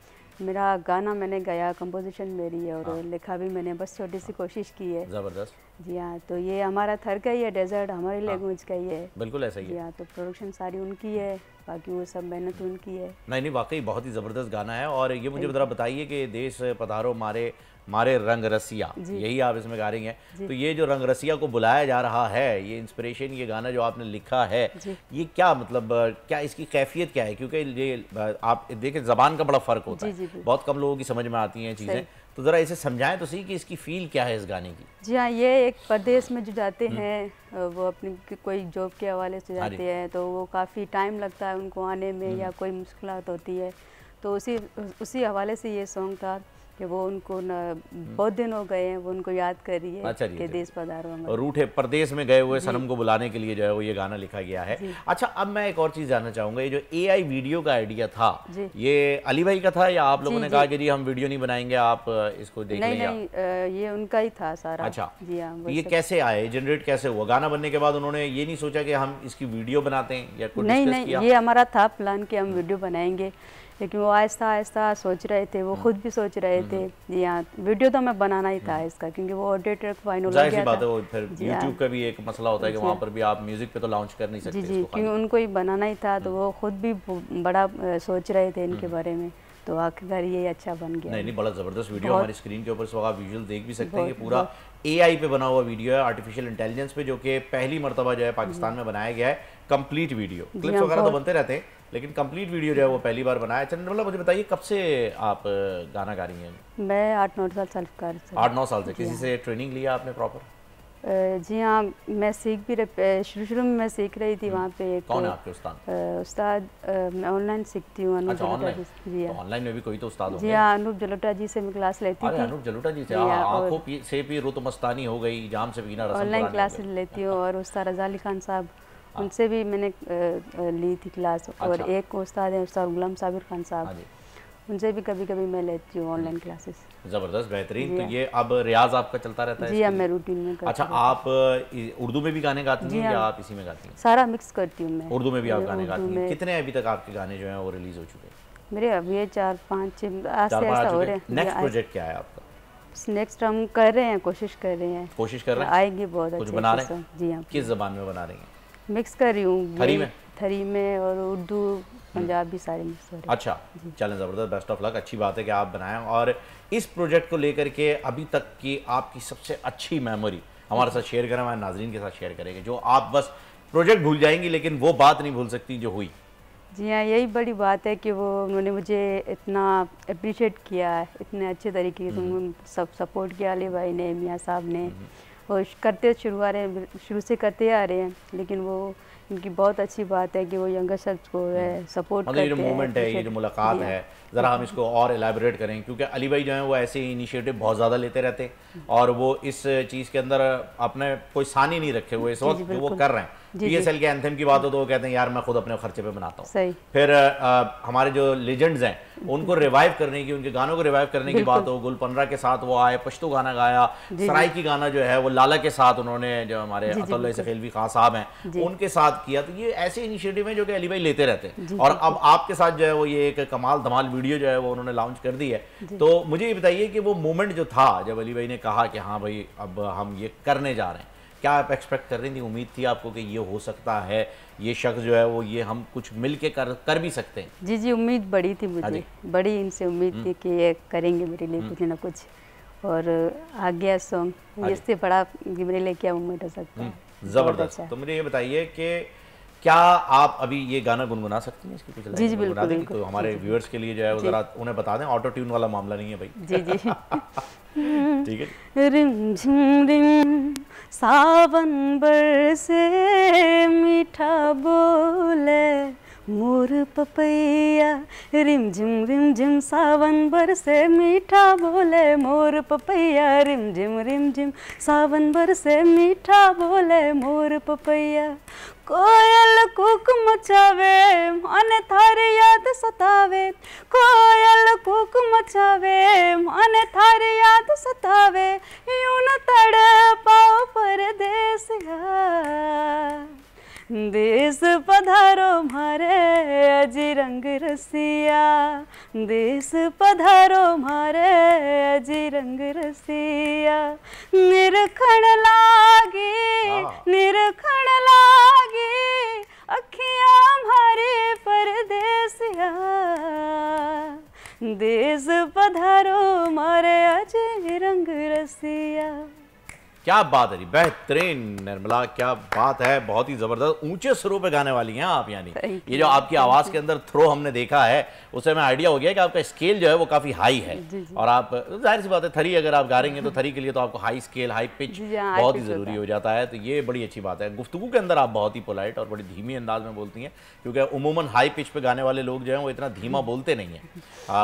मेरा गाना मैंने गाया, कंपोजिशन मेरी है और लिखा भी मैंने, बस छोटी सी कोशिश की है। जबरदस्त। जी हाँ, तो ये हमारा थर का ही है, डेजर्ट हमारी लैंग्वेज का ही है। बिल्कुल ऐसा ही है। जी हाँ, तो प्रोडक्शन सारी उनकी है, बाकी वो सब मेहनत उनकी है। नहीं, वाकई बहुत ही ज़बरदस्त गाना है। और ये मुझे ज़रा बताइए कि देश पधारो मारे मारे रंग रसिया, यही आप इसमें गा रही हैं, तो ये जो रंग रसिया को बुलाया जा रहा है, ये इंस्पिरेशन, ये गाना जो आपने लिखा है, ये क्या मतलब, क्या इसकी कैफियत क्या है? क्योंकि ये आप देखिए ज़बान का बड़ा फ़र्क होता है, बहुत कम लोगों की समझ में आती हैं चीज़ें, तो ज़रा इसे समझाएं तो सही कि इसकी फील क्या है इस गाने की। जी हाँ, ये एक परदेश में जो जाते हैं, वो अपनी कोई जॉब के हवाले से जाते हैं, तो वो काफ़ी टाइम लगता है उनको आने में या कोई मुश्किलात होती है, तो उसी हवाले से ये सॉन्ग था कि वो उनको बहुत दिन हो गए हैं, वो उनको याद कर रही है। अच्छा कि देश पधारो हमारे। रूठे परदेश में गए हुए सनम को बुलाने के लिए जो है वो ये गाना लिखा गया है। अच्छा, अब मैं एक और चीज़ जानना चाहूँगा, ये जो AI वीडियो का आइडिया था, ये अली भाई का था या आप लोगों ने कहा कि जी हम वीडियो नहीं बनाएंगे, आप इसको देख लें? नहीं, ये उनका ही था सारा। अच्छा जी हाँ। ये कैसे आए, जनरेट कैसे हुआ? गाना बनने के बाद उन्होंने ये नहीं सोचा कि हम इसकी वीडियो बनाते हैं या कुछ? नहीं, ये हमारा था प्लान कि हम वीडियो बनाएंगे, लेकिन वो आहिस्ता आहिस्ता सोच रहे थे, वो खुद भी सोच रहे थे। जी हाँ, वीडियो तो मैं बनाना ही था इसका, क्योंकि वो ऑडिटर फाइनल हो गया था। वो फिर YouTube का भी एक मसला होता है कि वहाँ पर भी आप म्यूजिक पे तो लॉन्च कर नहीं सकते। जी, क्योंकि उनको ही बनाना ही था, तो वो खुद भी बड़ा सोच रहे थे इनके बारे में, तो आखिरकार ये अच्छा बन गया। नहीं, बड़ा ज़बरदस्त वीडियो हमारी स्क्रीन के ऊपर से आप विजुअल देख भी सकते हैं। ये पूरा AI पे बना हुआ वीडियो है, आर्टिफिशियल इंटेलिजेंस पे, जो कि पहली मरतबा जो है पाकिस्तान में बनाया गया है। कंप्लीट वीडियो, क्लिप्स वगैरह तो बनते रहते हैं, लेकिन कंप्लीट वीडियो जो है वो पहली बार बनाया। चंद्रमला, मुझे बताइए कब से आप गाना गा रही हैं? मैं 8-9 साल का। 8-9 साल से। किसी से ट्रेनिंग लिया आपने प्रॉपर? जी हाँ, मैं सीख भी शुरू में मैं सीख रही थी वहाँ पे। कौन है आपके उस्ताद? उस्ताद मैं ऑनलाइन सीखती हूँ, अनूप जलोटा जी। जी हाँ, ऑनलाइन में भी कोई तो उस्ताद होंगे? जी हाँ, अनूप जलोटा जी से मैं क्लास लेती थी। अनूप जलोटा जी से? आंखों से भी रुत मस्तानी हो गई, जाम से पीना रसम। ऑनलाइन क्लासेस लेती हूँ, और उस्ताद रज़ा अली खान साहब, उनसे भी मैंने ली थी क्लास। और एक उस्ताद है उस्ताद गुलाम साबिर खान साहब, उनसे भी कभी कभी मैं लेती हूँ ऑनलाइन क्लासेस। ज़बरदस्त, बेहतरीन। तो ये अब रियाज आपका चलता रहता है? जी हाँ, मैं रूटीन में करती हूँ। अच्छा, आप उर्दू में भी गाने गाती हैं या आप इसी में गाती हैं? सारा मिक्स करती हूँ मैं। उर्दू में भी आप गाने गाती हैं? कितने अभी तक आपके गाने जो हैं वो रिलीज हो चुके हैं? मेरे अभी 4-5 ऐसा हो रहे हैं। नेक्स्ट प्रोजेक्ट क्या है आपका? नेक्स्ट हम कर रहे हैं, कोशिश कर रहे हैं। कोशिश कर रहे हैं? आएंगे बहुत अच्छे। कुछ बना रहे हैं? जी हाँ। किस ज़बान में बना रही हैं? मिक्स कर रही हूँ, थरी में और उर्दू, पंजाबी, सारे मिक्स हो रहे हैं। अच्छा, चलें, ज़बरदस्त, बेस्ट ऑफ लक। अच्छी बात है कि आप बनाएं। और इस प्रोजेक्ट को लेकर के अभी तक की आपकी सबसे अच्छी मेमोरी हमारे साथ शेयर करें, हमारे नाज़रीन के साथ शेयर करेंगे, जो आप बस प्रोजेक्ट भूल जाएंगी लेकिन वो बात नहीं भूल सकती जो हुई। जी हाँ, यही बड़ी बात है कि वो उन्होंने मुझे इतना अप्रिशिएट किया, इतने अच्छे तरीके से सब सपोर्ट किया, अली भाई ने, मियाँ साहब ने, और करते शुरू से करते आ रहे हैं, लेकिन वो इनकी बहुत अच्छी बात है कि वो यंगस्टर्स को सपोर्ट करते हैं। ये जो मूवमेंट है, ये जो मुलाकात है, ज़रा हम इसको और एलैबोरेट करें, क्योंकि अली भाई जो हैं वो ऐसे इनिशिएटिव बहुत ज़्यादा लेते रहते हैं, और वो इस चीज़ के अंदर अपने कोई सानी नहीं रखे हुए इस वक्त जो वो कर रहे हैं। PSL के एंथम की बात हो तो वो कहते हैं यार मैं खुद अपने खर्चे पे बनाता हूँ। फिर हमारे जो लेजेंड्स हैं उनको रिवाइव करने की, उनके गानों को रिवाइव करने की बात हो, गुल 15 के साथ वो आए, पश्तो गाना गाया, सराय की गाना जो है वो लाला के साथ उन्होंने, जो हमारे अतुल्लाह सखेलवी खान साहब हैं उनके साथ किया। तो ये ऐसे इनिशिएटिव हैं जो कि अली भाई लेते रहते हैं, और अब आपके साथ जो है वो ये एक कमाल धमाल वीडियो जो है वो उन्होंने लॉन्च कर दी है। तो मुझे ये बताइए कि वो मोमेंट जो था जब अली भाई ने कहा कि हाँ भाई अब हम ये करने जा रहे हैं, क्या आप एक्सपेक्ट कर रही थी, उम्मीद थी आपको कि ये हो सकता है, ये शख्स जो है वो ये हम कुछ मिल के कर भी सकते हैं? जी, उम्मीद बड़ी थी मुझे, बड़ी इनसे उम्मीद थी कि ये करेंगे मेरे लिए कुछ ना कुछ, और आ गया सॉन्ग, इससे बड़ा मेरे लिए क्या उम्मीद हो सकता है। ज़बरदस्त। तो मुझे ये बताइए कि क्या आप अभी ये गाना गुनगुना सकती हैं? इसकी कुछ जी बिल्कुल। तो हमारे व्यूअर्स के लिए जो है ज़रा उन्हें बता दें, ऑटो ट्यून वाला मामला नहीं है भाई। जी ठीक है। रिम झिम रिम सावन बरसे मीठा बोले मोर पपैया, रिम झिम सावन बरसे मीठा बोले मोर पपैया, रिम झिम सावन बरसे मीठा बोले मोर पपैया। कोयल कूक मचावे मन थारी याद सतावे, कोयल कूक मचावे मन थारी याद सतावे, यूं न तड़पाओ परदेसिया, देश पधारो मारे अजी रंग रसिया, देश पधारो मारे अजी रंग रसिया, निरखण लागी अखियां हमारे परदेसिया, देश पधारो मारे अजी रंग रसिया। क्या बात है जी, बेहतरीन निर्मला, क्या बात है, बहुत ही जबरदस्त। ऊंचे सुरों पे गाने वाली हैं आप, यानी ये जो आपकी आवाज के अंदर थ्रो हमने देखा है उससे हमें आइडिया हो गया कि आपका स्केल जो है वो काफी हाई है। और आप जाहिर सी बात है थरी अगर आप गा रही हैं तो थरी के लिए तो आपको हाई स्केल, हाई पिच बहुत ही जरूरी हो जाता है, तो ये बड़ी अच्छी बात है। गुफ्तगू के अंदर आप बहुत ही पोलाइट और बड़ी धीमी अंदाज में बोलती हैं, क्योंकि उमूमन हाई पिच पे गाने वाले लोग जो है वो इतना धीमा बोलते नहीं है,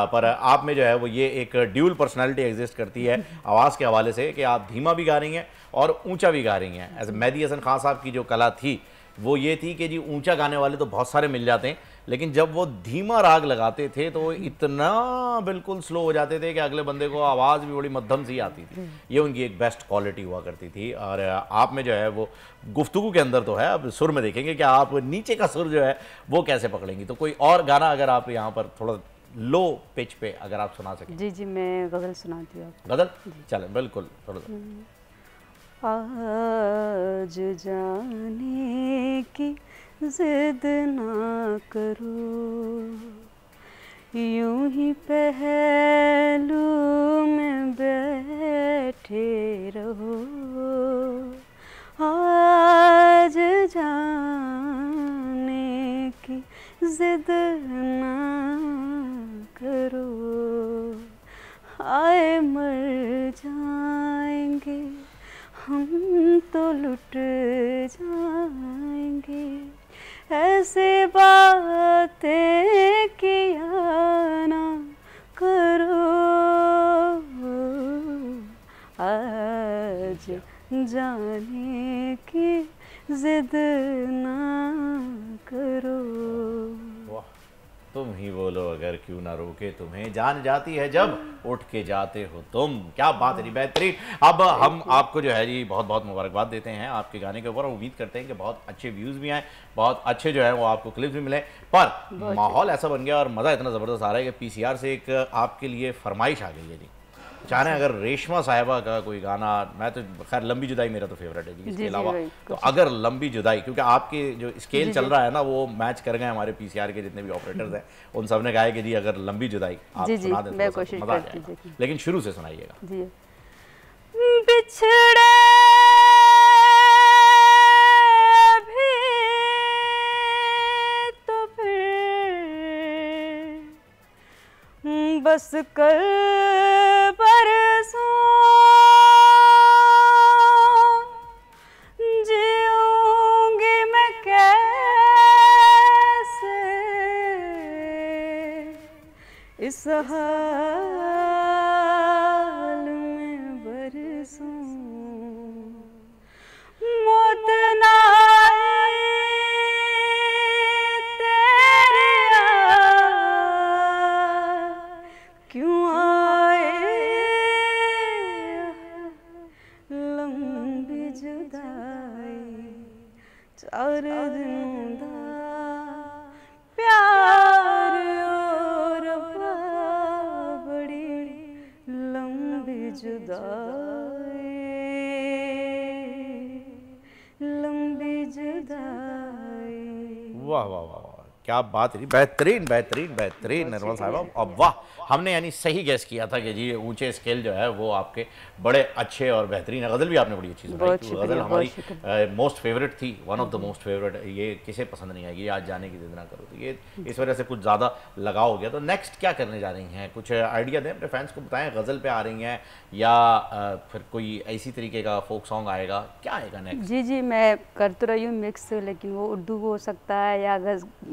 पर आप में जो है वो ये एक ड्यूल पर्सनैलिटी एग्जिस्ट करती है आवाज के हवाले से कि आप धीमा भी गा रही हैं और ऊंचा भी गा रही हैं। ऐसे मेहदी हसन खान साहब की जो कला थी वो ये थी कि जी ऊंचा गाने वाले तो बहुत सारे मिल जाते हैं, लेकिन जब वो धीमा राग लगाते थे तो इतना बिल्कुल स्लो हो जाते थे कि अगले बंदे को आवाज़ भी बड़ी मध्यम सी आती थी। ये उनकी एक बेस्ट क्वालिटी हुआ करती थी। और आप में जो है वो गुफ्तगू के अंदर तो है, अब सुर में देखेंगे कि आप नीचे का सुर जो है वो कैसे पकड़ेंगी। तो कोई और गाना अगर आप यहाँ पर थोड़ा लो पिच पे अगर आप सुना सकें। जी मैं गज़ल सुनाती हूँ। गज़ल चलें, बिल्कुल थोड़ा। आज जाने की जिद ना करो, यूं ही पहलू में बैठे रहो, आज जाने की जिद ना करो, आए मर जाएंगे हम तो लुट जाएंगे, ऐसे बातें किया ना करो, आज जाने की जिद ना करो। तुम ही बोलो अगर क्यों ना रोके तुम्हें, जान जाती है जब उठ के जाते हो तुम। क्या बात है जी, बेहतरीन। अब हम आपको जो है जी बहुत बहुत मुबारकबाद देते हैं आपके गाने के ऊपर, उम्मीद करते हैं कि बहुत अच्छे व्यूज़ भी आए, बहुत अच्छे जो है वो आपको क्लिप्स भी मिले। पर माहौल ऐसा बन गया और मज़ा इतना ज़बरदस्त आ रहा है कि पीसीआर से एक आपके लिए फरमाइश आ गई है जी, चाह रहे हैं अगर रेशमा साहिबा का कोई गाना, मैं तो खैर लंबी जुदाई मेरा तो फेवरेट है जी, इसके अलावा तो अगर लंबी जुदाई, क्योंकि आपके जो स्केल चल रहा है ना वो मैच कर गए हमारे पीसीआर के जितने भी ऑपरेटर्स हैं उन सब ने कहा है कि जी अगर लंबी जुदाई आप सुना दें तो मजा आ जाएगा, लेकिन शुरू से सुनाइएगा। बिछड़े तो फिर बस कर बरसों जीऊंगी मैं कैसे इस हाल में बरसों, मौत ना क्यों आए लंबी जुदाई, चार दिनों दा प्यार और बड़ी लंबी जुदाई, लंबी जुदाई। वाह वाह वाह, क्या बात है, बेहतरीन बेहतरीन बेहतरीन निर्मल साहिबा। अब वाह, हमने यानी सही गैस किया था कि जी ऊंचे स्केल जो है वो आपके बड़े अच्छे और बेहतरीन है। गज़ल भी आपने बड़ी अच्छी सुनाई, तो गज़ल हमारी मोस्ट फेवरेट थी, one of the most favourite. ये किसे पसंद नहीं आएगी, आज जाने की जिद ना करो, तो ये इस वजह से कुछ ज़्यादा लगाव हो गया। तो नेक्स्ट क्या करने जा रही हैं, कुछ आइडिया दें अपने फैंस को, बताएं गज़ल पे आ रही हैं या फिर कोई ऐसी तरीके का फोक सॉन्ग आएगा, क्या आएगा नेक्स्ट? जी मैं कर तो रही हूँ मिक्स, लेकिन वो उर्दू हो सकता है या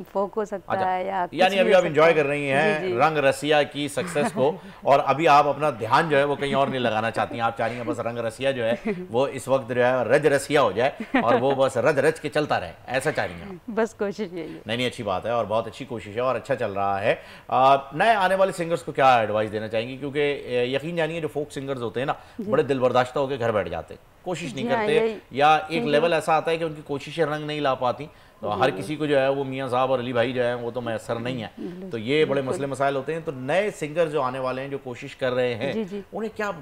फोक हो सकता है, या यानी अभी आप इंजॉय कर रही हैं रंग रसिया की सक्सेस को, और अभी आप अपना ध्यान जो है वो कहीं और नहीं लगाना चाहती हैं। आप चाह रही हैं बस रंग रसिया जो है वो इस वक्त जो है रज रसिया हो जाए और वो बस रज रज के चलता रहे, ऐसा चाह रही हैं? बस कोशिश यही है। नहीं अच्छी बात है और बहुत अच्छी कोशिश है और अच्छा चल रहा है। नए आने वाले सिंगर्स को क्या एडवाइस देना चाहेंगी, क्योंकि यकीन जानिए जो फोक सिंगर्स होते हैं ना बड़े दिल बर्दाश्ता होकर घर बैठ जाते हैं, कोशिश नहीं करते, या एक लेवल ऐसा आता है कि उनकी कोशिशें रंग नहीं ला पाती। तो हर किसी को जो है वो मियाँ साहब और अली भाई जो है वो तो मैसर नहीं है, तो ये बड़े मसले मसाइल होते हैं। तो नए सिंगर जो आने वाले हैं, जो कोशिश कर रहे हैं, उन्हें क्या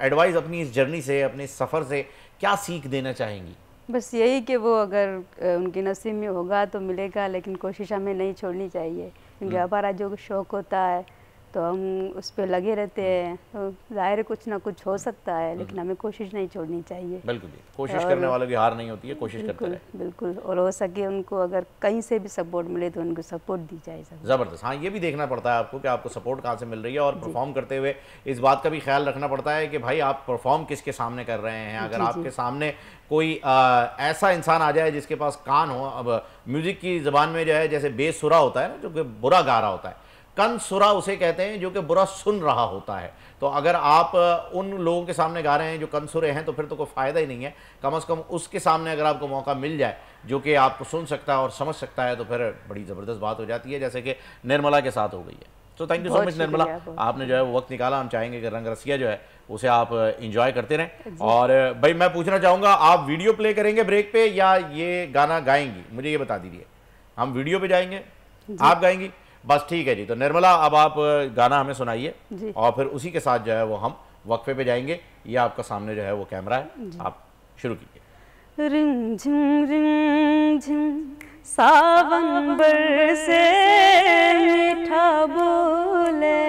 एडवाइस अपनी इस जर्नी से, अपने सफ़र से क्या सीख देना चाहेंगी? बस यही कि वो अगर उनके नसीब में होगा तो मिलेगा, लेकिन कोशिश हमें नहीं छोड़नी चाहिए, क्योंकि हमारा जो शौक़ होता है तो हम उस पर लगे रहते हैं, तो ज़ाहिर है कुछ ना कुछ हो सकता है, लेकिन हमें कोशिश नहीं छोड़नी चाहिए। बिल्कुल, कोशिश करने वालों की हार नहीं होती है, कोशिश करते रहे। बिल्कुल, और हो सके उनको अगर कहीं से भी सपोर्ट मिले तो उनको सपोर्ट दी जाए। ज़बरदस्त। हाँ, ये भी देखना पड़ता है आपको कि आपको सपोर्ट कहाँ से मिल रही है, और परफॉर्म करते हुए इस बात का भी ख्याल रखना पड़ता है कि भाई आप परफॉर्म किसके सामने कर रहे हैं। अगर आपके सामने कोई ऐसा इंसान आ जाए जिसके पास कान हो, अब म्यूज़िक की ज़बान में जो है जैसे बेसुरा होता है ना, जो कि बुरा गा रहा होता है, कनसुरा उसे कहते हैं जो कि बुरा सुन रहा होता है। तो अगर आप उन लोगों के सामने गा रहे हैं जो कनसुरे हैं, तो फिर तो कोई फ़ायदा ही नहीं है। कम से कम उसके सामने अगर आपको मौका मिल जाए जो कि आपको सुन सकता है और समझ सकता है, तो फिर बड़ी ज़बरदस्त बात हो जाती है, जैसे कि निर्मला के साथ हो गई है। तो thank you so much Nirmala, आपने जो है वो वक्त निकाला। हम चाहेंगे कि रंग रसिया जो है उसे आप इंजॉय करते रहें। और भाई मैं पूछना चाहूँगा, आप वीडियो प्ले करेंगे ब्रेक पे या ये गाना गाएंगी? मुझे ये बता दीजिए। हम वीडियो पे जाएंगे, आप गाएंगी? बस ठीक है जी। तो निर्मला अब आप गाना हमें सुनाइए और फिर उसी के साथ जो है वो हम वक्फे पे जाएंगे। ये आपका सामने जो है वो कैमरा है, आप शुरू कीजिए। रिम झिम सावन बरसे मीठा बोले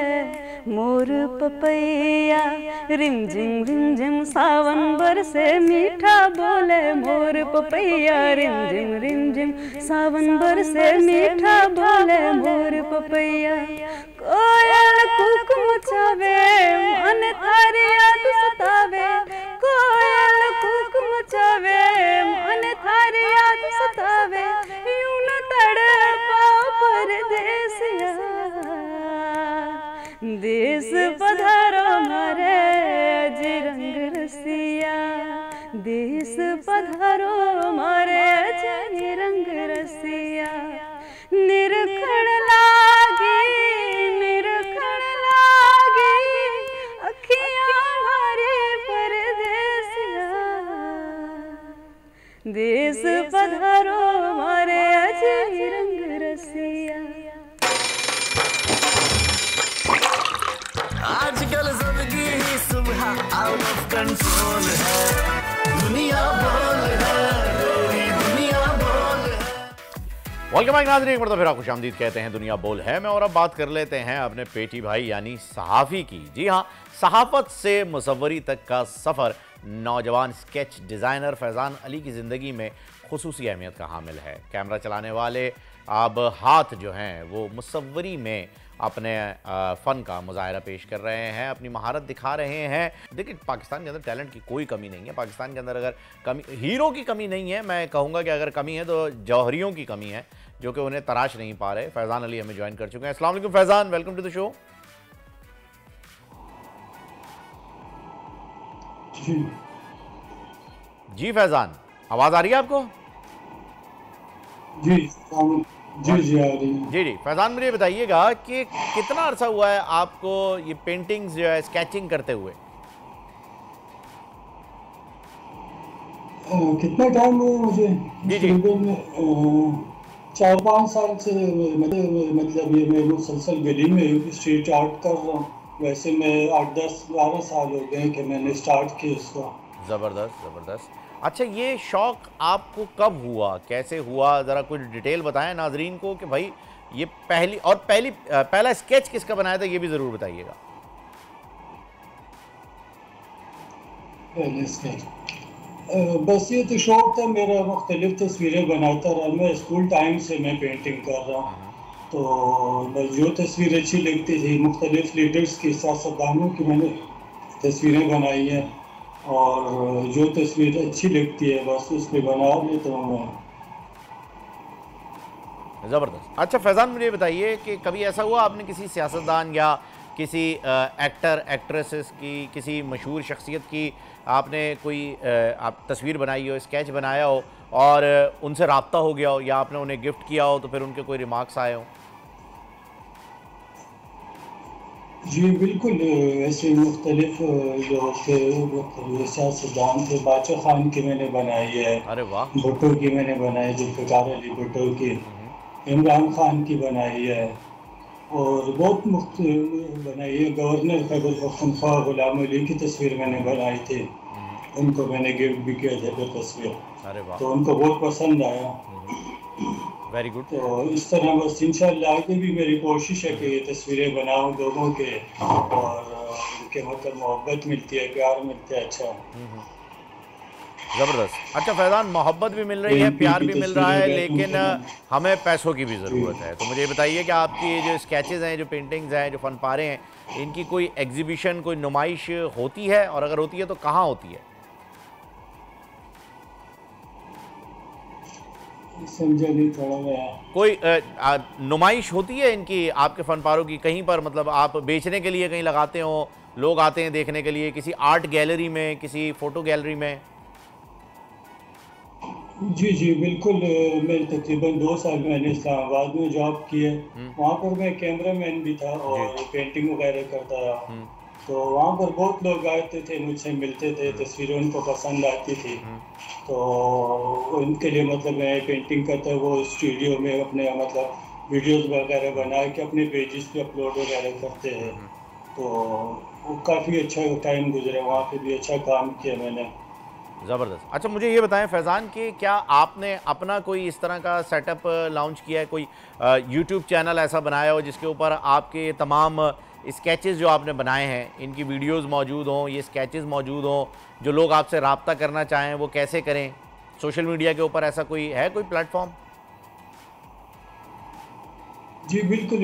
मोर पपैया, रिम झिम सावन बरसे मीठा बोले मोर पपैया, रिम झिम सावन बरसे मीठा बोले मोर पपैया। कोयल कुक मचावे मन थारी याद सतावे, कोयल कुक मचावे मन थारी याद सतावे, यूं न तड़पा परदेसिया, देश पधारो मारे अज रंग रसिया, देश पधारो मारे अज रंग रसिया। निरखण लागी अखियां हमारे परदेसिया, देश पधारो मारे अज रंग रसिया। आजकल सबकी ही सुबह आउट ऑफ कंट्रोल है, दुनिया बोल है, दुनिया बोल है। वेलकम बैक नाज़रीन, एक मरतबा फिर आपको खुशामदीद कहते हैं दुनिया बोल है में। और अब बात कर लेते हैं अपने पेटी भाई यानी सहाफ़ी की। जी हाँ, सहाफ़त से मुसव्वरी तक का सफ़र नौजवान स्केच डिज़ाइनर फैज़ान अली की ज़िंदगी में खुसूसी अहमियत का हामिल है। कैमरा चलाने वाले अब हाथ जो हैं वो मुसव्वरी में अपने फ़न का मुज़ाहरा पेश कर रहे हैं, अपनी महारत दिखा रहे हैं। देखिए, पाकिस्तान के अंदर टैलेंट की कोई कमी नहीं है। पाकिस्तान के अंदर अगर कमी, हीरो की कमी नहीं है, मैं कहूँगा कि अगर कमी है तो जौहरियों की कमी है, जो कि उन्हें तराश नहीं पा रहे। फैज़ान अली हमें ज्वाइन कर चुके हैं। अस्सलाम वालेकुम Faizan, welcome to the show. जी फैज़ान, आवाज़ आ रही है आपको? जी जी जी आ रही है। जी फैज़ान, मुझे बताइएगा कि कितना अरसा हुआ है आपको ये पेंटिंग्स जो है स्केचिंग करते हुए? कितना टाइम हुआ मुझे? जी जी 4-5 साल से मतलब ये मैं मुसलसल गली में स्ट्रीट आर्ट कर रहा हूँ। वैसे मैं 8-10-12 साल हो गए कि मैंने स्टार्ट किया इसका। ज़बरदस्त ज़बरदस्त। अच्छा, ये शौक़ आपको कब हुआ, कैसे हुआ, ज़रा कुछ डिटेल बताएं नाजरीन को कि भाई ये पहला स्केच किसका बनाया था, ये भी ज़रूर बताइएगा। पहले स्केच बस ये तो शौक़ था मेरा, मुख्तलिफ तस्वीरें बनाता रहा। मैं स्कूल टाइम से मैं पेंटिंग कर रहा हूँ, तो जो तस्वीर अच्छी लगती थी मुख्तलिफ लीडर्स की, सियासतदानों की मैंने तस्वीरें बनाई हैं, और जो तस्वीर अच्छी लगती है बस उस पर बना लेता हूँ मैं। ज़बरदस्त। अच्छा फैज़ान, मुझे बताइए कि कभी ऐसा हुआ आपने किसी सियासतदान या किसी एक्टर एक्ट्रेसेस की, किसी मशहूर शख्सियत की आपने कोई आप तस्वीर बनाई हो, स्केच बनाया हो और उनसे रब्ता हो गया हो, या आपने उन्हें गिफ्ट किया हो तो फिर उनके कोई रिमार्क्स आए हो? जी बिल्कुल, ऐसे मुख्तलिफ जो थे सियासतदान थे, बादशाह खान की मैंने बनाई है, अरे वाह, भुट्टो की मैंने बनाई, जुल्फ़िकार अली भुट्टो की, इमरान खान की बनाई है और बहुत बनाई है। गवर्नर खैबर पख्तूनख्वा गुलाम अली की तस्वीर मैंने बनाई थी, उनको मैंने गिफ्ट भी किया था वो तस्वीर, अरे वाह, तो उनको बहुत पसंद आया। Very good. तो इस तरह बस इंशाअल्लाह आगे भी मेरी कोशिश है कि ये तस्वीरें बनाऊं लोगों के, और उनके मतलब मोहब्बत मिलती है, प्यार मिलता है। अच्छा, ज़बरदस्त। अच्छा फैज़ान, मोहब्बत भी मिल रही है, प्यार भी मिल रहा है, लेकिन हमें पैसों की भी ज़रूरत है। तो मुझे ये बताइए कि आपकी जो स्केचेस हैं, जो पेंटिंग्स हैं, जो फन पारे हैं, इनकी कोई एग्जीबिशन, कोई नुमाइश होती है, और अगर होती है तो कहाँ होती है? समझा नहीं थोड़ा मैं। कोई नुमाइश होती है इनकी, आपके फन पारों की, कहीं पर, मतलब आप बेचने के लिए कहीं लगाते हो, लोग आते हैं देखने के लिए, किसी आर्ट गैलरी में, किसी फोटो गैलरी में? जी जी बिल्कुल, मैं तकरीबन 2 साल मैंने इस्लामाबाद में जॉब की है, वहाँ पर मैं कैमरामैन भी था और पेंटिंग वगैरह करता था। तो वहाँ पर बहुत लोग आते थे, मुझसे मिलते थे, तस्वीरें उनको पसंद आती थी, तो उनके लिए मतलब मैं पेंटिंग करता, वो स्टूडियो में अपने मतलब वीडियोस वगैरह बना के अपने पेजेस पे अपलोड वगैरह करते हैं। तो वो काफ़ी अच्छा टाइम गुजरा, वहाँ पे भी अच्छा काम किया मैंने। ज़बरदस्त। अच्छा मुझे ये बताएं फैज़ान कि क्या आपने अपना कोई इस तरह का सेटअप लॉन्च किया है, कोई यूट्यूब चैनल ऐसा बनाया हो जिसके ऊपर आपके तमाम स्केचेस जो आपने बनाए हैं, इनकी वीडियोस मौजूद हों, ये स्केचेस मौजूद हों, जो लोग आपसे रब्ता करना चाहें वो कैसे करें? सोशल मीडिया के ऊपर ऐसा कोई है, कोई प्लेटफॉर्म? जी बिल्कुल,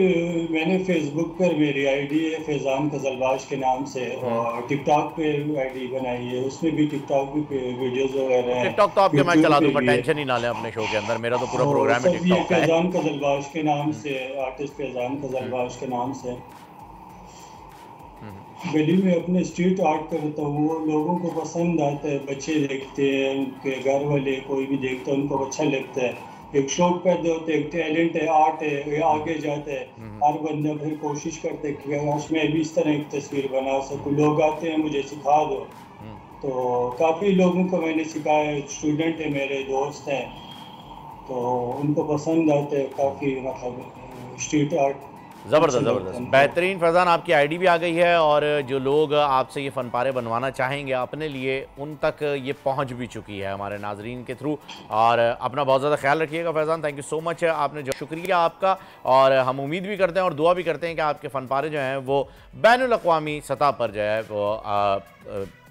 मैंने फेसबुक पर मेरी आईडी है फैज़ान कज़लबाश के नाम से, और टिकटॉक पे आईडी बनाई है, उसमें भी टिकटॉक पे वीडियोस वगैरह हैं। टिकटॉक तो आपके मैं चला दूंगा, टेंशन ही ना लें अपने शो के अंदर, मेरा तो पूरा प्रोग्राम है टिकटॉक का। फैज़ान कज़लबाश के नाम से, आर्टिस्ट फैज़ान कज़लबाश के नाम से गली में अपने स्ट्रीट आर्ट करता हूँ, वो लोगों को पसंद आता है, बच्चे देखते हैं, उनके घर वाले कोई भी देखता है, उनको अच्छा लगता है। एक शौक पैदा होता है, एक टैलेंट है, आर्ट है, ये आगे जाता है। हर बंदा फिर कोशिश करता है कि काश मैं भी इस तरह एक तस्वीर बना सकूँ। लोग आते हैं, मुझे सिखा दो, तो काफ़ी लोगों को मैंने सिखाया, स्टूडेंट है मेरे, दोस्त हैं, तो उनको पसंद आते हैं काफ़ी, मतलब स्ट्रीट आर्ट। ज़बरदस्त ज़बरदस्त, बेहतरीन। फैज़ान आपकी आईडी भी आ गई है, और जो लोग आपसे ये फ़नपारे बनवाना चाहेंगे अपने लिए, उन तक ये पहुंच भी चुकी है हमारे नाजरीन के थ्रू। और अपना बहुत ज़्यादा ख्याल रखिएगा Faizan, thank you so much, आपने जो शुक्रिया आपका। और हम उम्मीद भी करते हैं और दुआ भी करते हैं कि आपके फ़नपारे जो हैं वो बैनुल-अक़वामी सतह पर जो है वो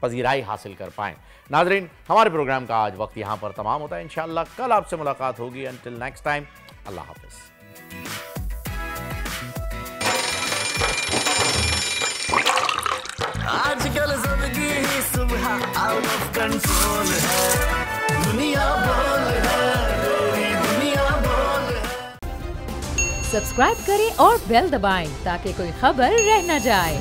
पज़ीराई हासिल कर पाएँ। नाजरीन, हमारे प्रोग्राम का आज वक्त यहाँ पर तमाम होता है। इंशाअल्लाह कल आपसे मुलाकात होगी। अंटिल नेक्स्ट टाइम, अल्लाह हाफ़िज़। आजकल ज़िंदगी ही सुबह आउट ऑफ कंट्रोल है, दुनिया बोल है, तेरी दुनिया बोल है। सब्सक्राइब करें और बेल दबाएं ताकि कोई खबर रह न जाए।